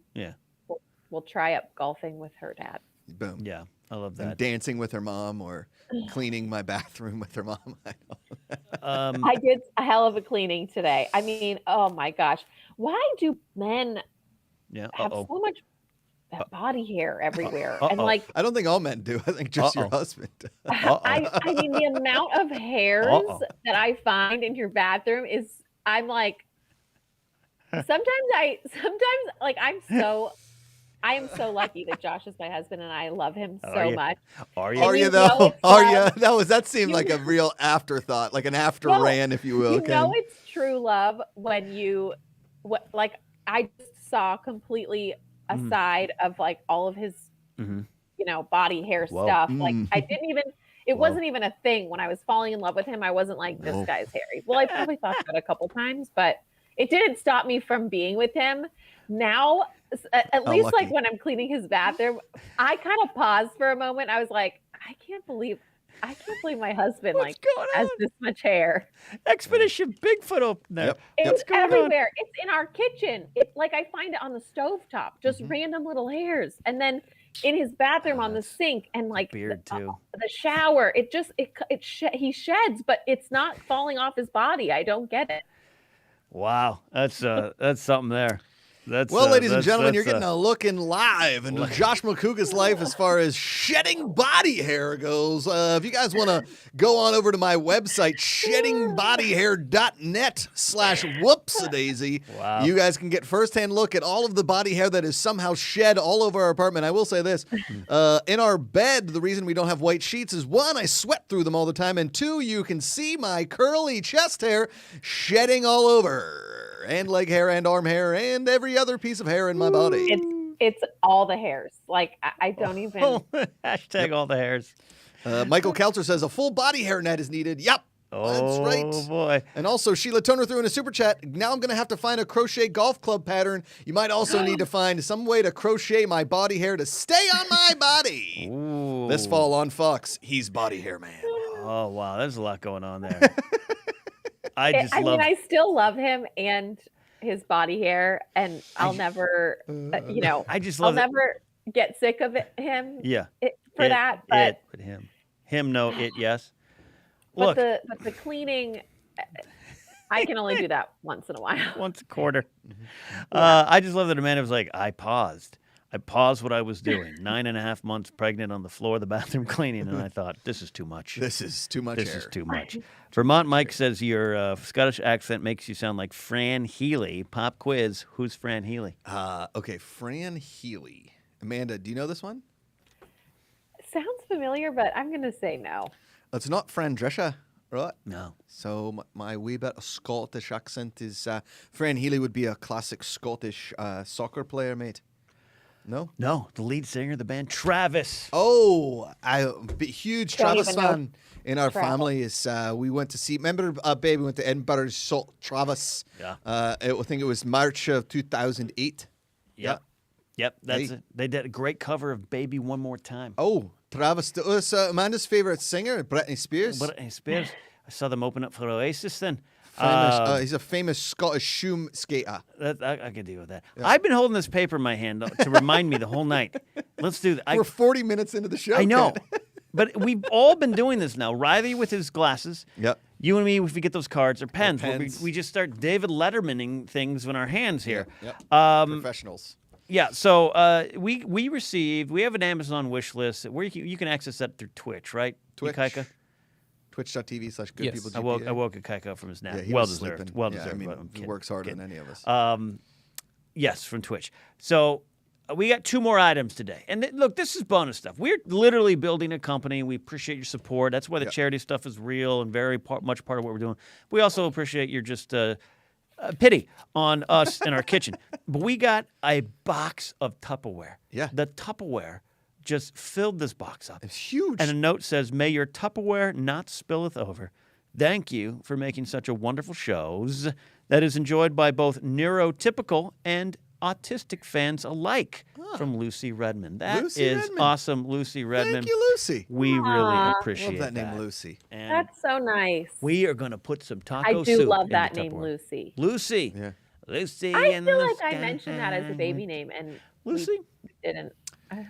will try up golfing with her dad. Boom. Yeah, I love that. And dancing with her mom or cleaning my bathroom with her mom. I did a hell of a cleaning today. I mean, oh my gosh. Why do men have so much body hair everywhere? And I don't think all men do. I think just your husband. I mean, the amount of hairs that I find in your bathroom is, I'm like, sometimes I'm so I am so lucky that Josh is my husband, and I love him Are so you? much. Are And you? Are you you know though? it's Are love. you? That seemed You like a real afterthought, like an after No, ran, if you will. you know Ken. it's true love when like I just saw completely a Mhm. side of like all of his, Mhm. body hair Whoa. stuff. Like I Mm. didn't even it Whoa. wasn't even a thing when I was falling in love with him. I wasn't like, this Whoa. guy's hairy. Well, I probably thought that a couple times, but it didn't stop me from being with him. Now, at How least like lucky. when I'm cleaning his bathroom, I kind of paused for a moment. I was like, I can't believe my husband What's like going has on? this much hair. Expedition Bigfoot open there. Yep. It's going on? everywhere. It's in our kitchen. It's like I find it on the stovetop, just random little hairs. And then in his bathroom on the sink and like Beard too. the shower, he sheds, but it's not falling off his body. I don't get it. Wow, that's something there. That's Well, ladies and that's- gentlemen, you're that's, getting a look in live into Josh Macuga's life as far as shedding body hair goes. If you guys want to go on over to my website, sheddingbodyhair.net/whoopsie-daisy, Wow. you guys can get firsthand look at all of the body hair that is somehow shed all over our apartment. I will say this, in our bed, the reason we don't have white sheets is, one, I sweat through them all the time, and two, you can see my curly chest hair shedding all over. And leg hair and arm hair and every other piece of hair in my body. It's all the hairs. Like I don't even. Hashtag all the hairs. Michael Kelter says a full body hair net is needed. Yep. That's Oh right. boy. And also, Sheila Toner threw in a super chat. Now I'm going to have to find a crochet golf club pattern. You might also need to find some way to crochet my body hair to stay on my body. Ooh. This fall on Fox, he's body hair man. Oh wow, there's a lot going on there. I I still love him and his body hair, and I'll never, I just I'll love it. never get sick of him. Yeah. For that, but him no, it yes. but Look, the cleaning, I can only do that once in a while. once a quarter. I just love that Amanda was like, I paused what I was doing. 9.5 months pregnant on the floor of the bathroom cleaning, and I thought, this is too much. This is too much This hair. is too much. Vermont Mike says your Scottish accent makes you sound like Fran Healy. Pop quiz. Who's Fran Healy? Okay, Fran Healy. Amanda, do you know this one? Sounds familiar, but I'm gonna say no. It's not Fran Drescher, right? No. So my wee bit of Scottish accent is Fran Healy would be a classic Scottish soccer player, mate. No? No, the lead singer of the band, Travis. Oh, I'm a huge Don't Travis even know fan in our Travis. family. Is we went to see, remember, babe, we went to Edinburgh, saw Travis. Yeah. I think it was March of 2008. Yep, that's Hey. it. They did a great cover of Baby One More Time. Oh, Travis, Amanda's favorite singer, Britney Spears. Britney Spears. I saw them open up for Oasis then. He's a famous Scottish shoe skater. I can deal with that. I've been holding this paper in my hand to remind me the whole night. Let's do that. We're 40 minutes into the show. I know. Ken. But we've all been doing this now. Riley with his glasses. Yep. You and me, if we get those cards or pens, where pens. we just start David Lettermaning things in our hands here. Yep. Professionals. Yeah, so we have an Amazon wish list where you can access that through Twitch, right? Twitch. Yukaika? Twitch.tv/goodpeople. I woke Yukaika up from his nap. Yeah, he well was deserved. sleeping. Well Yeah, deserved. I mean, but I'm he kidding, works harder kidding. than any of us. Yes, from Twitch. So we got 2 more items today. And look, this is bonus stuff. We're literally building a company. We appreciate your support. That's why the charity stuff is real and very much part of what we're doing. We also appreciate your just pity on us in our kitchen. But we got a box of Tupperware. Yeah. The Tupperware just filled this box up. It's huge. And a note says, may your Tupperware not spilleth over. Thank you for making such a wonderful shows that is enjoyed by both neurotypical and autistic fans alike. From Lucy Redmond. That Lucy is Redmond. awesome, Lucy Redmond. Thank you, Lucy. We really Aw. appreciate Love that name, Lucy. And That's so nice. we are going to put some taco I soup do love in the that name, Tupperware. Lucy. Lucy. Yeah. Lucy. I in feel the like I sky. mentioned that as a baby name, and Lucy? we didn't. I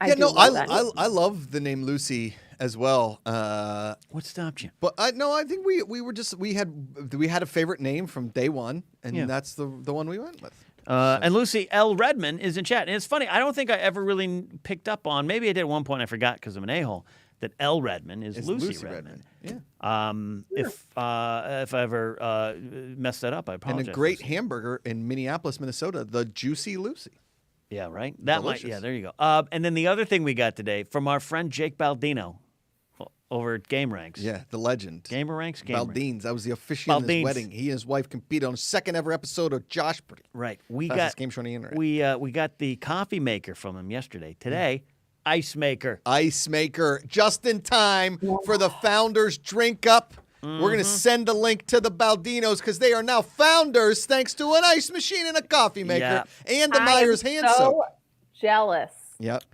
Yeah, do no, love that name. I love the name Lucy as well. What stopped you? But I think we had a favorite name from day one, and that's the one we went with. And Lucy L. Redmond is in chat. And it's funny, I don't think I ever really picked up on, maybe I did at one point, I forgot because I'm an a-hole, that L. Redmond is Lucy Redmond. Yeah. If I ever messed that up, I apologize. And a great hamburger in Minneapolis, Minnesota, the Juicy Lucy. Yeah, right? That might, Delicious. yeah, there you go. And then the other thing we got today from our friend Jake Baldino over at Game Ranks. Yeah, the legend. Gamer Ranks? Game Ranks. Baldines. I was the officiant in his Baldines. wedding. He and his wife competed on the second ever episode of Josh. Right. We Fastest got game show on the internet. we got the coffee maker from him yesterday. Today, ice maker. Ice maker, just in time for the founders drink up. We're going to send a link to the Baldinos because they are now founders thanks to an ice machine and a coffee maker and the Myers hand so soap. jealous. Yep.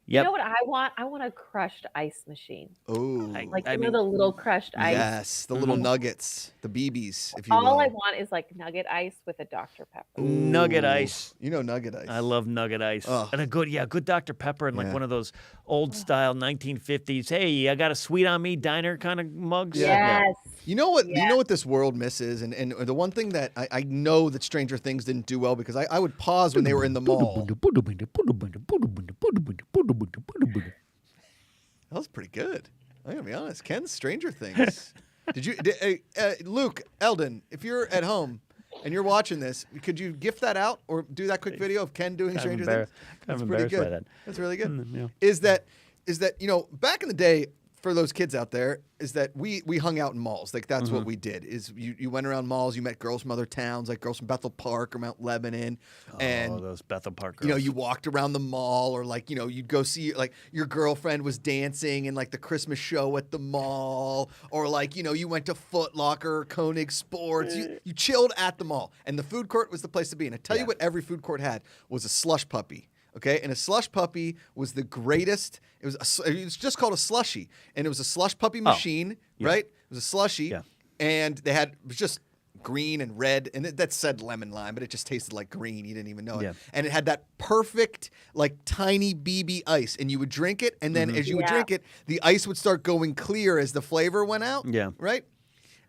You know what I want? I want a crushed ice machine. Oh, Like, I you mean, know, the little crushed ice. yes, the little nuggets, the BBs, if you All will. I want is like nugget ice with a Dr. Pepper. Nugget Ooh. ice. You know nugget ice. I love nugget ice. Ugh. And a good Dr. Pepper and like Yeah. one of those old style 1950s, hey, I got a sweet on me diner kind of mugs. Yes. You know what? You know what this world misses, and the one thing that I know that Stranger Things didn't do well because I would pause when they were in the mall. That was pretty good. I'm gonna be honest. Ken's Stranger Things. Luke Eldon? If you're at home and you're watching this, could you gift that out or do that quick video of Ken doing Stranger Things? Kind of pretty embarrassed by good. that. That's really good. Yeah. Is that back in the day? For those kids out there, is that we hung out in malls. Like that's what we did. Is you went around malls, you met girls from other towns, like girls from Bethel Park or Mount Lebanon, and those Bethel Park girls. you walked around the mall, or like you'd go see like your girlfriend was dancing in like the Christmas show at the mall, or like you went to Foot Locker or Koenig Sports. You chilled at the mall, and the food court was the place to be. And I tell you what, every food court had was a slush puppy. Okay, and a slush puppy was the greatest. It was just called a slushie, and it was a slush puppy machine, right? It was a slushie, and it was just green and red, and that said lemon lime, but it just tasted like green. You didn't even know it, and it had that perfect like tiny BB ice, and you would drink it, and then as you would drink it, the ice would start going clear as the flavor went out. Yeah, right.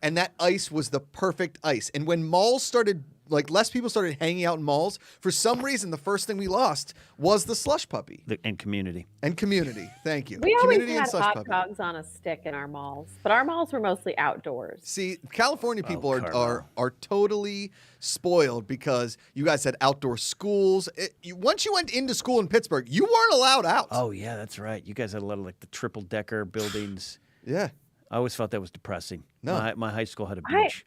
And that ice was the perfect ice. And when malls started, like less people started hanging out in malls, for some reason, the first thing we lost was the slush puppy. And community. And community. Thank you. We always Community and had slush hot puppy. dogs on a stick in our malls, but our malls were mostly outdoors. See, California people Carmel. are totally spoiled because you guys had outdoor schools. Once you went into school in Pittsburgh, you weren't allowed out. Oh, yeah, that's right. You guys had a lot of like the triple decker buildings. Yeah. I always thought that was depressing. No. My high school had a beach.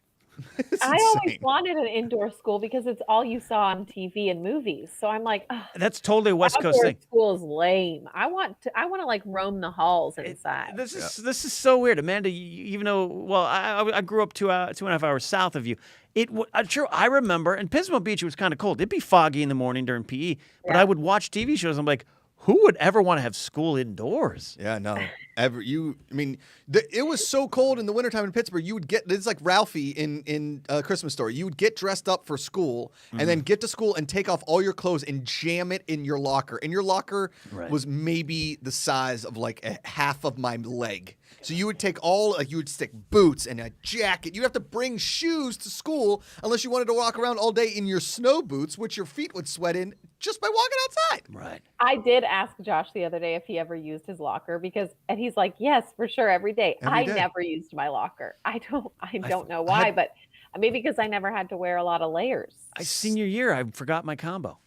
I always wanted an indoor school because it's all you saw on TV and movies. So I'm like, That's totally a West Coast outdoor thing. school is lame. I want to like roam the halls inside. This is so weird, Amanda. Even though, I grew up 2.5 hours south of you. I remember, and Pismo Beach, it was kind of cold. It'd be foggy in the morning during PE, but I would watch TV shows. I'm like, who would ever want to have school indoors? Yeah, no. It was so cold in the wintertime in Pittsburgh, you would it's like Ralphie in Christmas Story. You would get dressed up for school and then get to school and take off all your clothes and jam it in your locker. And your locker was maybe the size of like a half of my leg. So you would take you would stick boots and a jacket. You'd have to bring shoes to school unless you wanted to walk around all day in your snow boots, which your feet would sweat in just by walking outside. Right. I did ask Josh the other day if he ever used his locker and he's like, yes, for sure, every day. I never used my locker. I don't know why, but maybe because I never had to wear a lot of layers. Senior year, I forgot my combo.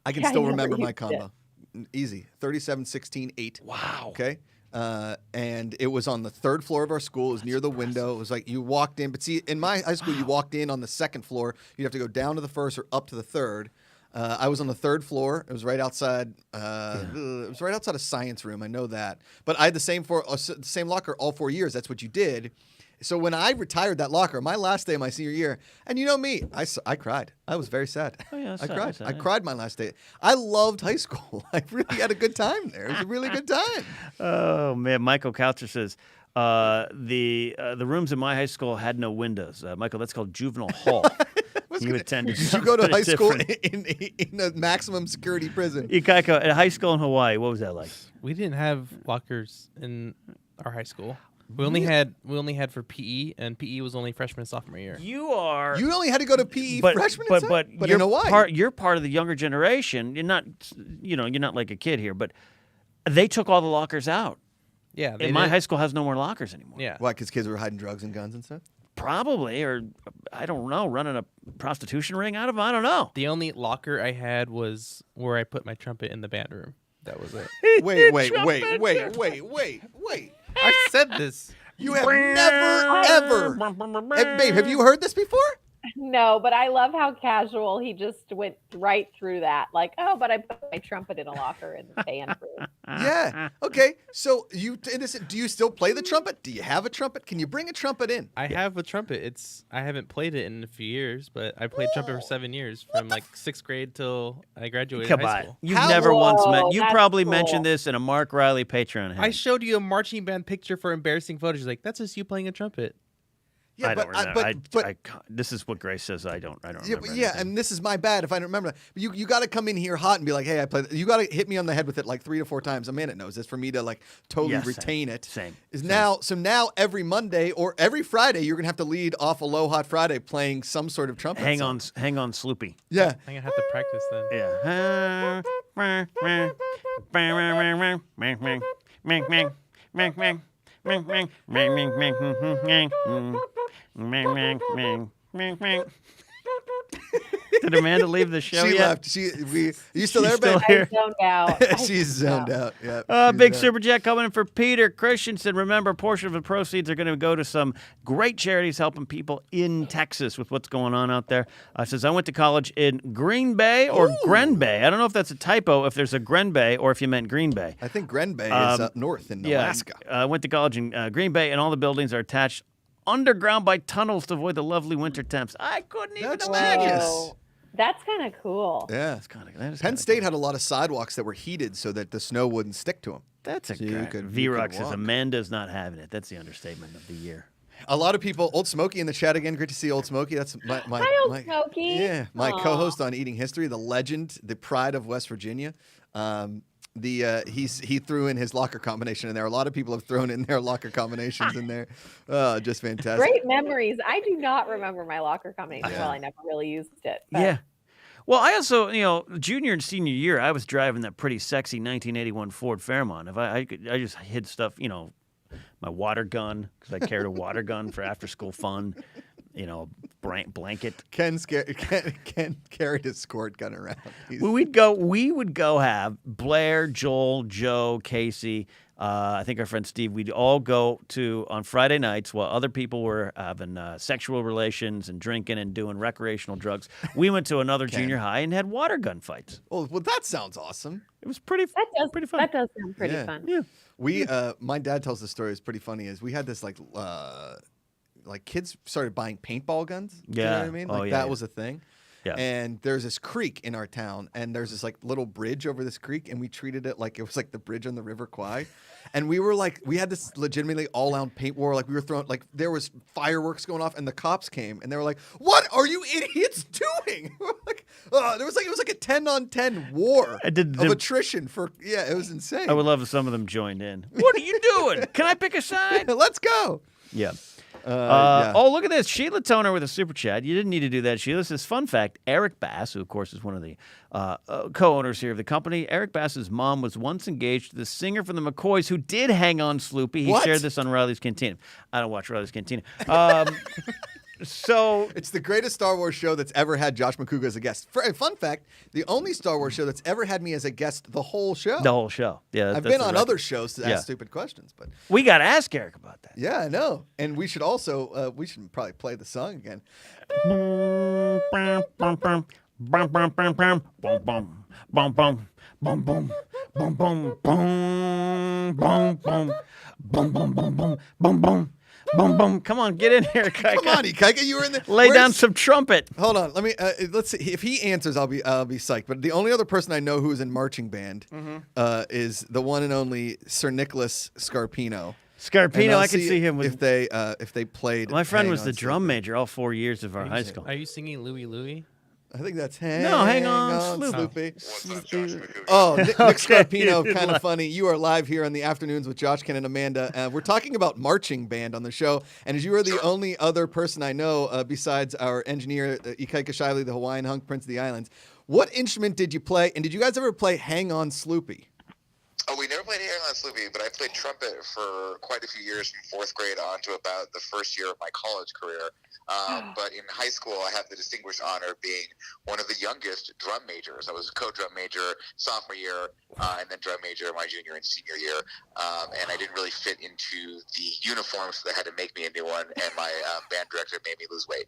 I can still remember my combo. Easy. 37, 16, 8. Wow. Okay. And it was on the third floor of our school. It was near the window. It was like you walked in. But see, in my high school, you walked in on the second floor. You'd have to go down to the first or up to the third. I was on the third floor. It was right outside. It was right outside a science room. I know that. But I had the same locker all 4 years. That's what you did. So when I retired that locker, my last day of my senior year, and you know me, I cried. I was very sad. Oh, yeah, I cried. I cried my last day. I loved high school. I really had a good time there. It was a really good time. Oh man, Michael Coucher says the rooms in my high school had no windows. Michael, that's called juvenile hall. You attended. Did you go to high school in a maximum security prison? Ikaiko, at high school in Hawaii, what was that like? We didn't have lockers in our high school. We only had for PE, and PE was only freshman and sophomore year. You only had to go to PE freshman and sophomore? But you're in Hawaii. You're part of the younger generation. You're not like a kid here, but they took all the lockers out. Yeah. My high school has no more lockers anymore. Yeah. Why? Because kids were hiding drugs and guns and stuff? Probably, or I don't know, running a prostitution ring out of them. I don't know. The only locker I had was where I put my trumpet in the band room. That was it. Wait. I said this. You have never, ever. Hey, babe, have you heard this before? No, but I love how casual he just went right through that. Like, oh, but I put my trumpet in a locker in the band room. Yeah. Okay. So do you still play the trumpet? Do you have a trumpet? Can you bring a trumpet in? I have a trumpet. I haven't played it in a few years, but I played trumpet for 7 years, from like 6th grade till I graduated Come high on. school. You've How- never once met. You that's probably cool. mentioned this in a Mark Riley Patreon. I showed you a marching band picture for embarrassing photos. You're like, that's just you playing a trumpet. Yeah, I don't remember. but this is what Grace says. I don't remember. yeah, anything. and this is my bad if I don't remember that. But you got to come in here hot and be like, hey, I played. You got to hit me on the head with it like 3 to 4 times. Amanda knows this for me to like totally Yeah, same. retain it. Same. So now every Monday or every Friday you're gonna have to lead off a Low Hot Friday playing some sort of trumpet. Hang song. on, Sloopy. Yeah. I'm gonna have to practice then. Yeah. Did Amanda leave the show She yet? left. You still there, She's still babe? here. I zoned out. She's zoned out. Yeah. Big she's, super chat coming in for Peter Christensen. Remember, a portion of the proceeds are going to go to some great charities helping people in Texas with what's going on out there. Says, I went to college in Green Bay or Gren Bay. I don't know if that's a typo, if there's a Gren Bay or if you meant Green Bay. I think Gren Bay is up north in Alaska. I went to college in Green Bay, and all the buildings are attached underground by tunnels to avoid the lovely winter temps. I couldn't even That's imagine. genius. Whoa. That's kind of cool. Yeah. Penn State had a lot of sidewalks that were heated so that the snow wouldn't stick to them. That's a So you great. could V-Rock says walk. Amanda's not having it. That's the understatement of the year. A lot of people, Old Smokey in the chat again. Great to see Old Smokey. That's my Hi, Old Smokey. Yeah, my Aw. co-host on Eating History, the legend, the pride of West Virginia. He threw in his locker combination in there. A lot of people have thrown in their locker combinations in there. Just fantastic. Great memories. I do not remember my locker combination. Well, I never really used it. but- Yeah. Well, I also, junior and senior year, I was driving that pretty sexy 1981 Ford Fairmont. If I just hid stuff, my water gun, because I carried a water gun for after school fun, blanket. Ken carried his squirt gun around. We would go have Blair, Joel, Joe, Casey, I think our friend Steve, we'd all go to on Friday nights while other people were having sexual relations and drinking and doing recreational drugs. We went to another junior high and had water gun fights. Oh, well, that sounds awesome. It was pretty fun. That does sound pretty Yeah. fun. Yeah. We, my dad tells the story. It's pretty funny. Is we had this like kids started buying paintball guns. Do you know what I mean? Oh, Like yeah, that yeah. was a thing. Yeah. And there's this creek in our town, and there's this like little bridge over this creek, and we treated it like it was like the bridge on the River Kwai. And we were like, we had this legitimately all-out paint war. Like we were throwing, like there was fireworks going off, and the cops came, and they were like, "What are you idiots doing?" We're like, it was like a 10-on-10 war I did of the- attrition for it was insane. I would love if some of them joined in. What are you doing? Can I pick a side? Let's go. Yeah. Yeah. Oh, look at this. Sheila Toner with a super chat. You didn't need to do that, Sheila. Says, fun fact, Eric Bass, who, of course, is one of the co-owners here of the company, Eric Bass's mom was once engaged to the singer from the McCoys who did hang on Sloopy. He What? shared this on Riley's Cantina. I don't watch Riley's Cantina. So It's the greatest Star Wars show that's ever had Josh Macuga as a guest. Fun fact, the only Star Wars show that's ever had me as a guest the whole show. the whole show. Yeah, I've that's been the on record. other shows to Yeah. ask stupid questions, but We got to ask Eric about that. yeah, I know. And we should also, we should probably play the song again. Come on, get in here, Kaika. Come on, Ikaika, you were in the Lay down Where's- some trumpet. Hold on, let me. Let's see. If he answers, I'll be psyched. But the only other person I know who is in marching band is the one and only Sir Nicholas Scarpino. And Scarpino, I'll I could see him with. if they played. My friend Hang was On the drum Sloopy. major all 4 years of our high school. Are you singing Louie Louie? I think that's Hang On, Sloopy. Sloopy. Oh, Nick Okay, Scarpino, you kind did of funny. You are live here on the Afternoons with Josh, Ken, and Amanda. We're talking about marching band on the show, and as you are the only other person I know besides our engineer, Ikaika Shiley, the Hawaiian hunk, Prince of the Islands, what instrument did you play, and did you guys ever play Hang On Sloopy? Oh, we never played Hang on Sloopy, but I played trumpet for quite a few years from 4th grade on to about the first year of my college career. But in high school, I had the distinguished honor of being one of the youngest drum majors. I was a co-drum major sophomore year, and then drum major my junior and senior year. And I didn't really fit into the uniform, so they had to make me a new one, and my band director made me lose weight.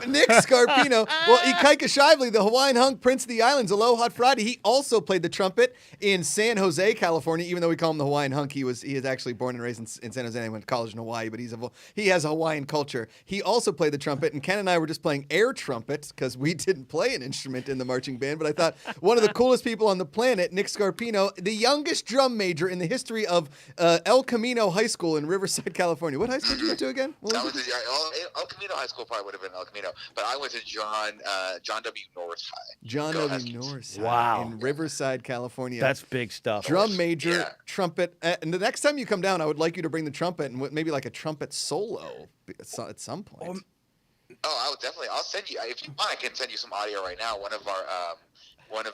Nick Scarpino. Well, Ikaika Shively, the Hawaiian hunk Prince of the Islands, Aloha Friday. He also played the trumpet in San Jose, California. Even though we call him the Hawaiian hunk, he is actually born and raised in San Jose and went to college in Hawaii. But he has a Hawaiian culture. He also played the trumpet, and Ken and I were just playing air trumpet because we didn't play an instrument in the marching band. But I thought one of the coolest people on the planet, Nick Scarpino, the youngest drum major in the history of El Camino High School in Riverside, California. What high school did you go to again? El Camino High School probably would have been El Camino, but I went to John W. North High. John Go W. Huskies. North Wow. in Riverside, California. That's big stuff. Drum major, Yeah. trumpet. And the next time you come down, I would like you to bring the trumpet and maybe like a trumpet solo at some point. Oh, I would definitely. I'll send you. If you want, I can send you some audio right now. One of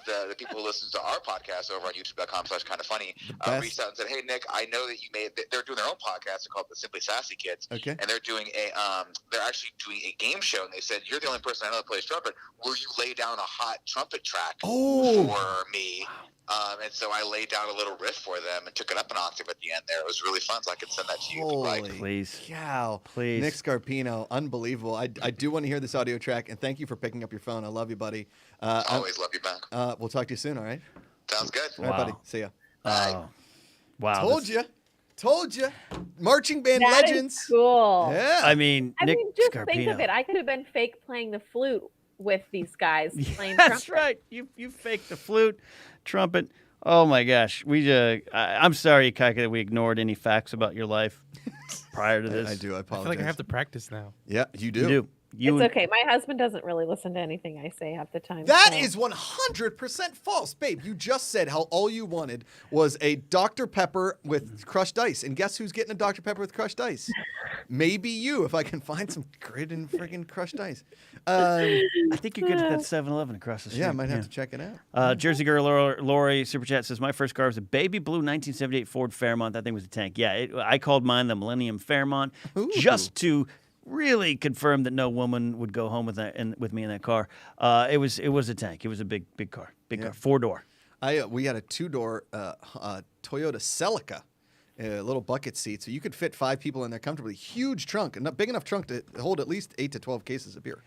the people who listens to our podcast over on youtube.com/kindafunny best. reached out and said, "Hey Nick, I know that you made. They're doing their own podcast. They're called the Simply Sassy Kids, Okay. and they're doing they're actually doing a game show. And they said, you're the only person I know that plays trumpet. Will you lay down a hot trumpet track for me?" And so I laid down a little riff for them and took it up an octave at the end there. It was really fun, so I could send that to you if you'd like. Please. Cow. Please. Nick Scarpino, unbelievable. I do want to hear this audio track, and thank you for picking up your phone. I love you, buddy. Always love you back. We'll talk to you soon, all right? Sounds good. All right, buddy. Wow. See ya. Wow. Told you. Marching band That is legends. cool. Yeah. I mean, I Nick mean, just Scarpino. think of it. I could have been fake playing the flute with these guys playing That's trumpet. right. You faked the flute, trumpet. Oh my gosh. I'm sorry, Ikaika, that we ignored any facts about your life prior to this. I do. I I apologize. feel like I have to practice now. Yeah, you do. You do. It's okay. My husband doesn't really listen to anything I say half the time. That so- is 100% false, babe. You just said how all you wanted was a Dr. Pepper with crushed ice. And guess who's getting a Dr. Pepper with crushed ice? Maybe you, if I can find some grit and friggin' crushed ice. I think you're good at that 7-Eleven across the street. Yeah, I might have to check it out. Jersey Girl Lori Super Chat says, my first car was a baby blue 1978 Ford Fairmont. That thing was a tank. Yeah, I called mine the Millennium Fairmont just to really confirm that no woman would go home with me in that car. It was a tank. It was a big car. Big car. 4-door. We had a 2-door Toyota Celica, a little bucket seat, so you could fit 5 people in there comfortably. Huge trunk, a big enough trunk to hold at least 8 to 12 cases of beer.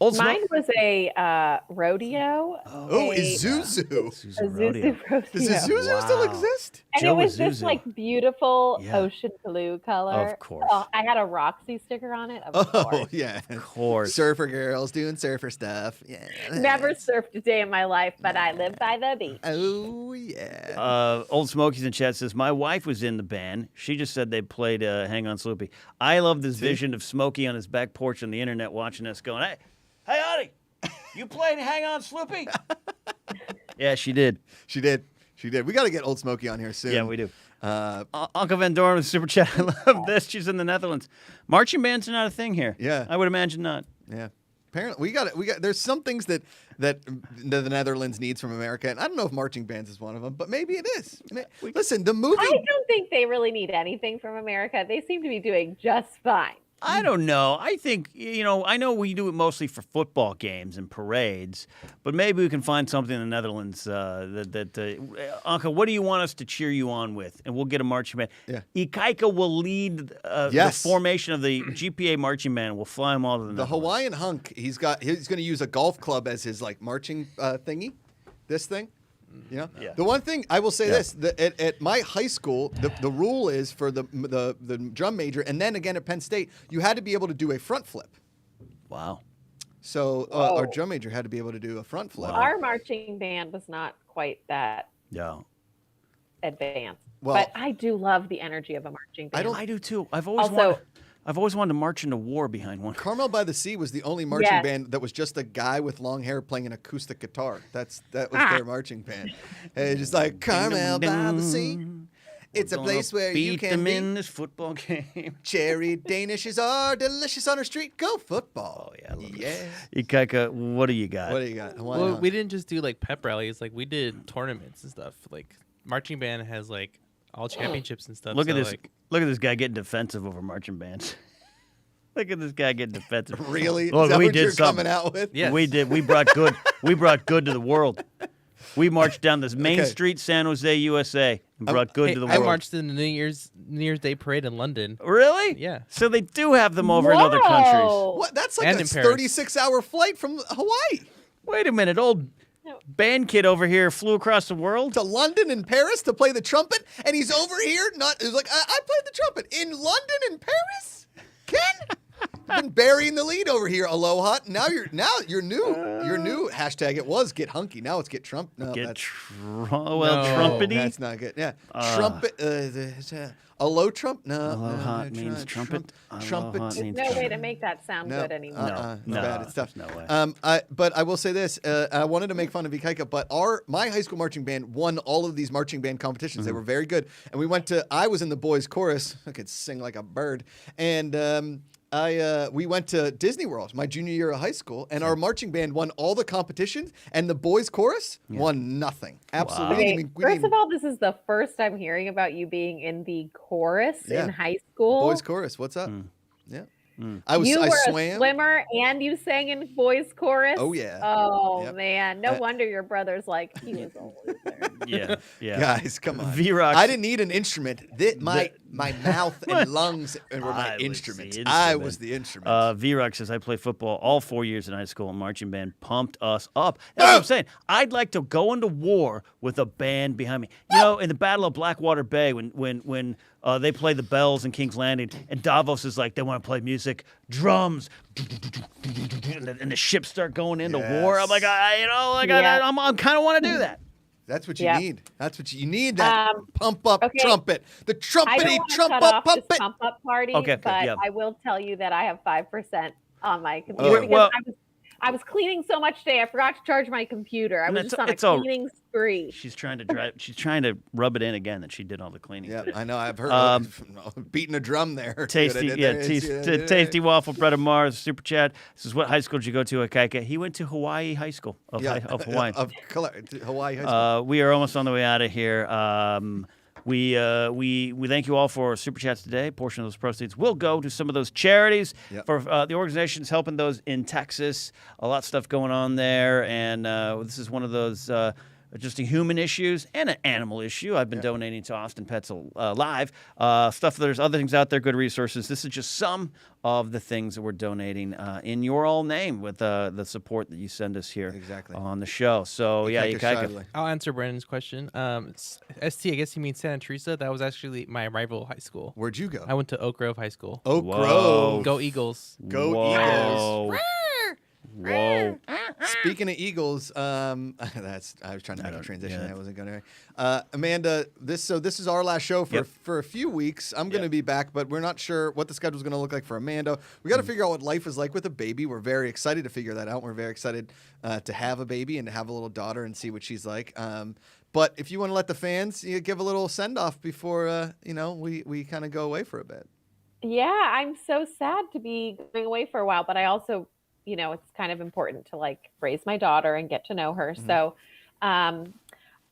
Old Mine Smoke. was a rodeo. Oh, a Isuzu. Zuzu rodeo. Does Isuzu still exist? And Joe it was this Isuzu. like beautiful Yeah. ocean blue color. Of course. Oh, I had a Roxy sticker on it. Of Oh, course. yeah. Of course. Surfer girls doing surfer stuff. Yeah. Never surfed a day in my life, but I live by the beach. Oh, yeah. Old Smokies in chat says, my wife was in the band. She just said they played Hang On Sloopy. I love this vision of Smokey on his back porch on the internet watching us going, hey, Audie, you played Hang On Sloopy? Yeah, she did. She did. We got to get Old Smokey on here soon. Yeah, we do. Uncle Van Doren with Super Chat. I love this. She's in the Netherlands. Marching bands are not a thing here. Yeah. I would imagine not. Yeah. Apparently, we got. There's some things that the Netherlands needs from America, and I don't know if marching bands is one of them, but maybe it is. Listen, the movie. I don't think they really need anything from America. They seem to be doing just fine. I don't know. I think, I know we do it mostly for football games and parades, but maybe we can find something in the Netherlands Uncle, what do you want us to cheer you on with? And we'll get a marching band. Yeah. Ikaika will lead the formation of the GPA marching band. We'll fly them all to the Netherlands. Hawaiian hunk. He's going to use a golf club as his marching thingy. This thing. Yeah. The one thing I will say this: at my high school, the rule is for the drum major, and then again at Penn State, you had to be able to do a front flip. Wow. So our drum major had to be able to do a front flip. Our marching band was not quite that advanced. Well, but I do love the energy of a marching band. I do too. I've always wanted to march into war behind one. Carmel by the Sea was the only marching band that was just a guy with long hair playing an acoustic guitar. That was their marching band. And just like Carmel by the Sea. It's a place where you can them be. in this football game. Cherry Danishes are delicious on our street. Go football. Oh, yeah. I love it. Yeah. Ikaika, what do you got? What do you got? Well, we didn't just do like pep rallies. Like we did tournaments and stuff. Like marching band has like all championships and stuff. Look at so, this. Like, Look at this guy getting defensive over marching bands. Look at this guy getting defensive. Really? Look, Is that we what did you're something. coming out with? Yes. We did. We brought good. We brought good to the world. We marched down this Main Okay. Street, San Jose, USA, and brought good hey, to the I world. marched in the New Year's Day parade in London. Really? Yeah. So they do have them over in other countries. Whoa. What? That's like And a in Paris. 36-hour flight from Hawaii Wait a minute, old No. band kid over here flew across the world. to London and Paris to play the trumpet, and he's over here. He's like, I played the trumpet in London and Paris. Ken, you've been burying the lead over here, Aloha. Now you're new. Your new hashtag it was get hunky. Now it's get Trump. No, Get that's, trumpety. that's not good. Yeah, trumpet. Alo Trump. No, Aloha no, means trumpet. Trumpet. Aloha There's means no way trumpet. to make that sound No. good anymore. It's No, bad. It's tough. there's no way. But I will say this. I wanted to make fun of Ikaika, but my high school marching band won all of these marching band competitions. They were very good. And I was in the boys chorus. I could sing like a bird. And we went to Disney World my junior year of high school, and our marching band won all the competitions, and the boys chorus won nothing. Absolutely. Okay, first of all, this is the first I'm hearing about you being in the chorus Yeah. in high school. Boys chorus. What's up? Yeah. Mm. I you were a swam. swimmer and you sang in boys chorus. Oh, yeah. Oh Yep. man, no wonder your brother's like he was always there. Yeah, yeah. Guys, come on. V-Rock. I didn't need an instrument. My mouth and lungs were my I was the instruments. I instrument. was the instrument. V-Rock says, I played football all 4 years in high school, and marching band pumped us up. That's what I'm saying. I'd like to go into war with a band behind me. You know, in the Battle of Blackwater Bay, when they play the bells in King's Landing, and Davos is like, they want to play music, drums, and the ships start going into war. I'm like, Yeah. I kind of want to do that. That's what you Yeah. need. That's what you need. That pump up okay. trumpet. The I trumpety don't want to trump cut up off puppet. this pump up party, Okay, but yeah. I will tell you that I have 5% on my computer Oh. because Well- I was cleaning so much today. I forgot to charge my computer. I was It's- just on a it's all- cleaning spree. She's trying to rub it in again that she did all the cleaning. Yeah, today. I know. I've heard beating a drum there. Tasty, Good, I yeah, did there. tasty waffle bread of Mars super chat. This is what high school did you go to, Akaika? He went to Hawaii High School of Hawaii. of Hawaii High School. We are almost on the way out of here. We thank you all for super chats today. A portion of those proceeds will go to some of those charities Yep. for the organizations helping those in Texas. A lot of stuff going on there, and this is one of those just a human issues and an animal issue. I've been donating to Austin Pets Live. Stuff. There's other things out there, good resources. This is just some of the things that we're donating in your all name with the support that you send us here Exactly. on the show. So yeah, you Ikaika can. Shively. I'll answer Brandon's question. ST, I guess he means Santa Teresa. That was actually my rival high school. Where'd you go? I went to Oak Grove High School. Oak Whoa. Grove. Go Eagles. Go Whoa. Eagles. Whoa. Speaking of Eagles, I was trying to make a transition. yeah. I wasn't going to. Amanda, this is our last show Yep. for a few weeks. I'm going to Yep. be back, but we're not sure what the schedule's going to look like for Amanda. We got to figure out what life is like with a baby. We're very excited to figure that out. We're very excited to have a baby and to have a little daughter and see what she's like. But if you want to let the fans give a little send off before we kind of go away for a bit. Yeah, I'm so sad to be going away for a while, but I also, it's kind of important to like raise my daughter and get to know her. Mm-hmm. So,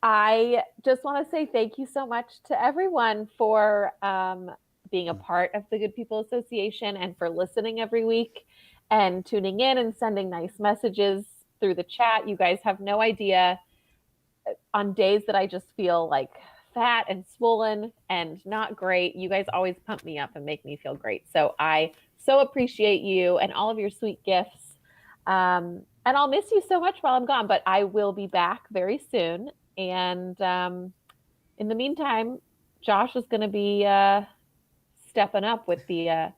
I just want to say thank you so much to everyone for being a part of the Good People Association and for listening every week and tuning in and sending nice messages through the chat. You guys have no idea. On days that I just feel like fat and swollen and not great, you guys always pump me up and make me feel great. So I so appreciate you and all of your sweet gifts. And I'll miss you so much while I'm gone, but I will be back very soon. And in the meantime, Josh is going to be stepping up with the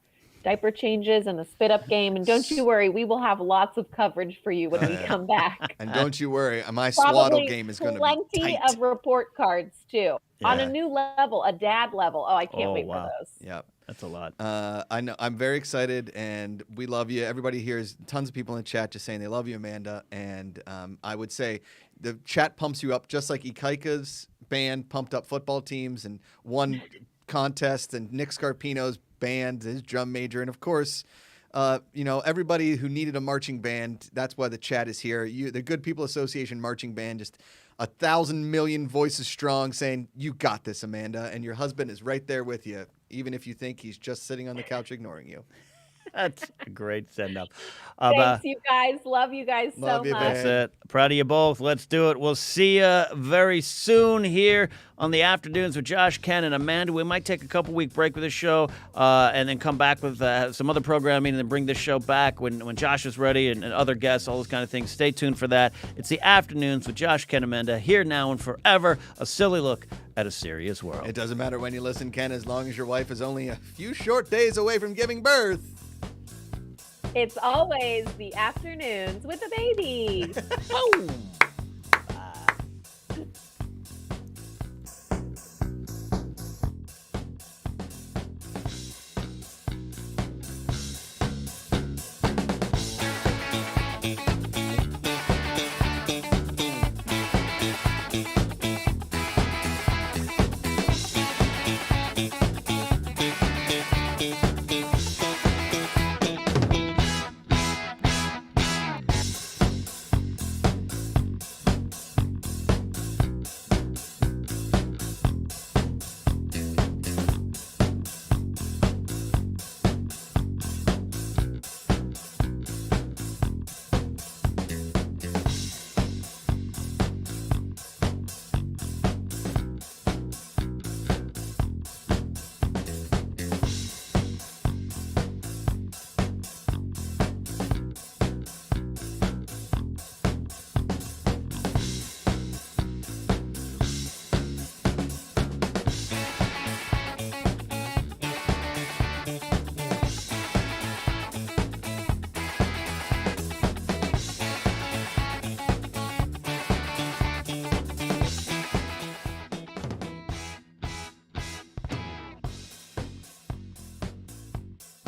diaper changes and the spit up game. And don't you worry, we will have lots of coverage for you when we come back. And don't you worry, my swaddle Probably game is going to be plenty tight. of report cards too on a Yeah. new level, a dad level. Oh, I can't Oh, wait wow. for those. Yep. That's a lot. I know. I'm very excited, and we love you. Everybody here is tons of people in the chat just saying they love you, Amanda. And I would say the chat pumps you up just like Ikaika's band pumped up football teams and won contests, and Nick Scarpino's band, his drum major, and of course, everybody who needed a marching band. That's why the chat is here. The Good People Association marching band just 1,000 million voices strong saying, "You got this, Amanda," and your husband is right there with you, even if you think he's just sitting on the couch ignoring you. That's a great send up. Thanks, you guys. Love you guys Love so you, much. babe. That's it. Proud of you both. Let's do it. We'll see you very soon here on the Afternoons with Josh, Ken, and Amanda. We might take a couple-week break with this show and then come back with some other programming and then bring this show back when Josh is ready and other guests, all those kind of things. Stay tuned for that. It's the Afternoons with Josh, Ken, and Amanda. Here now and forever, a silly look at a serious world. It doesn't matter when you listen, Ken, as long as your wife is only a few short days away from giving birth. It's always the Afternoons with the babies. Boom.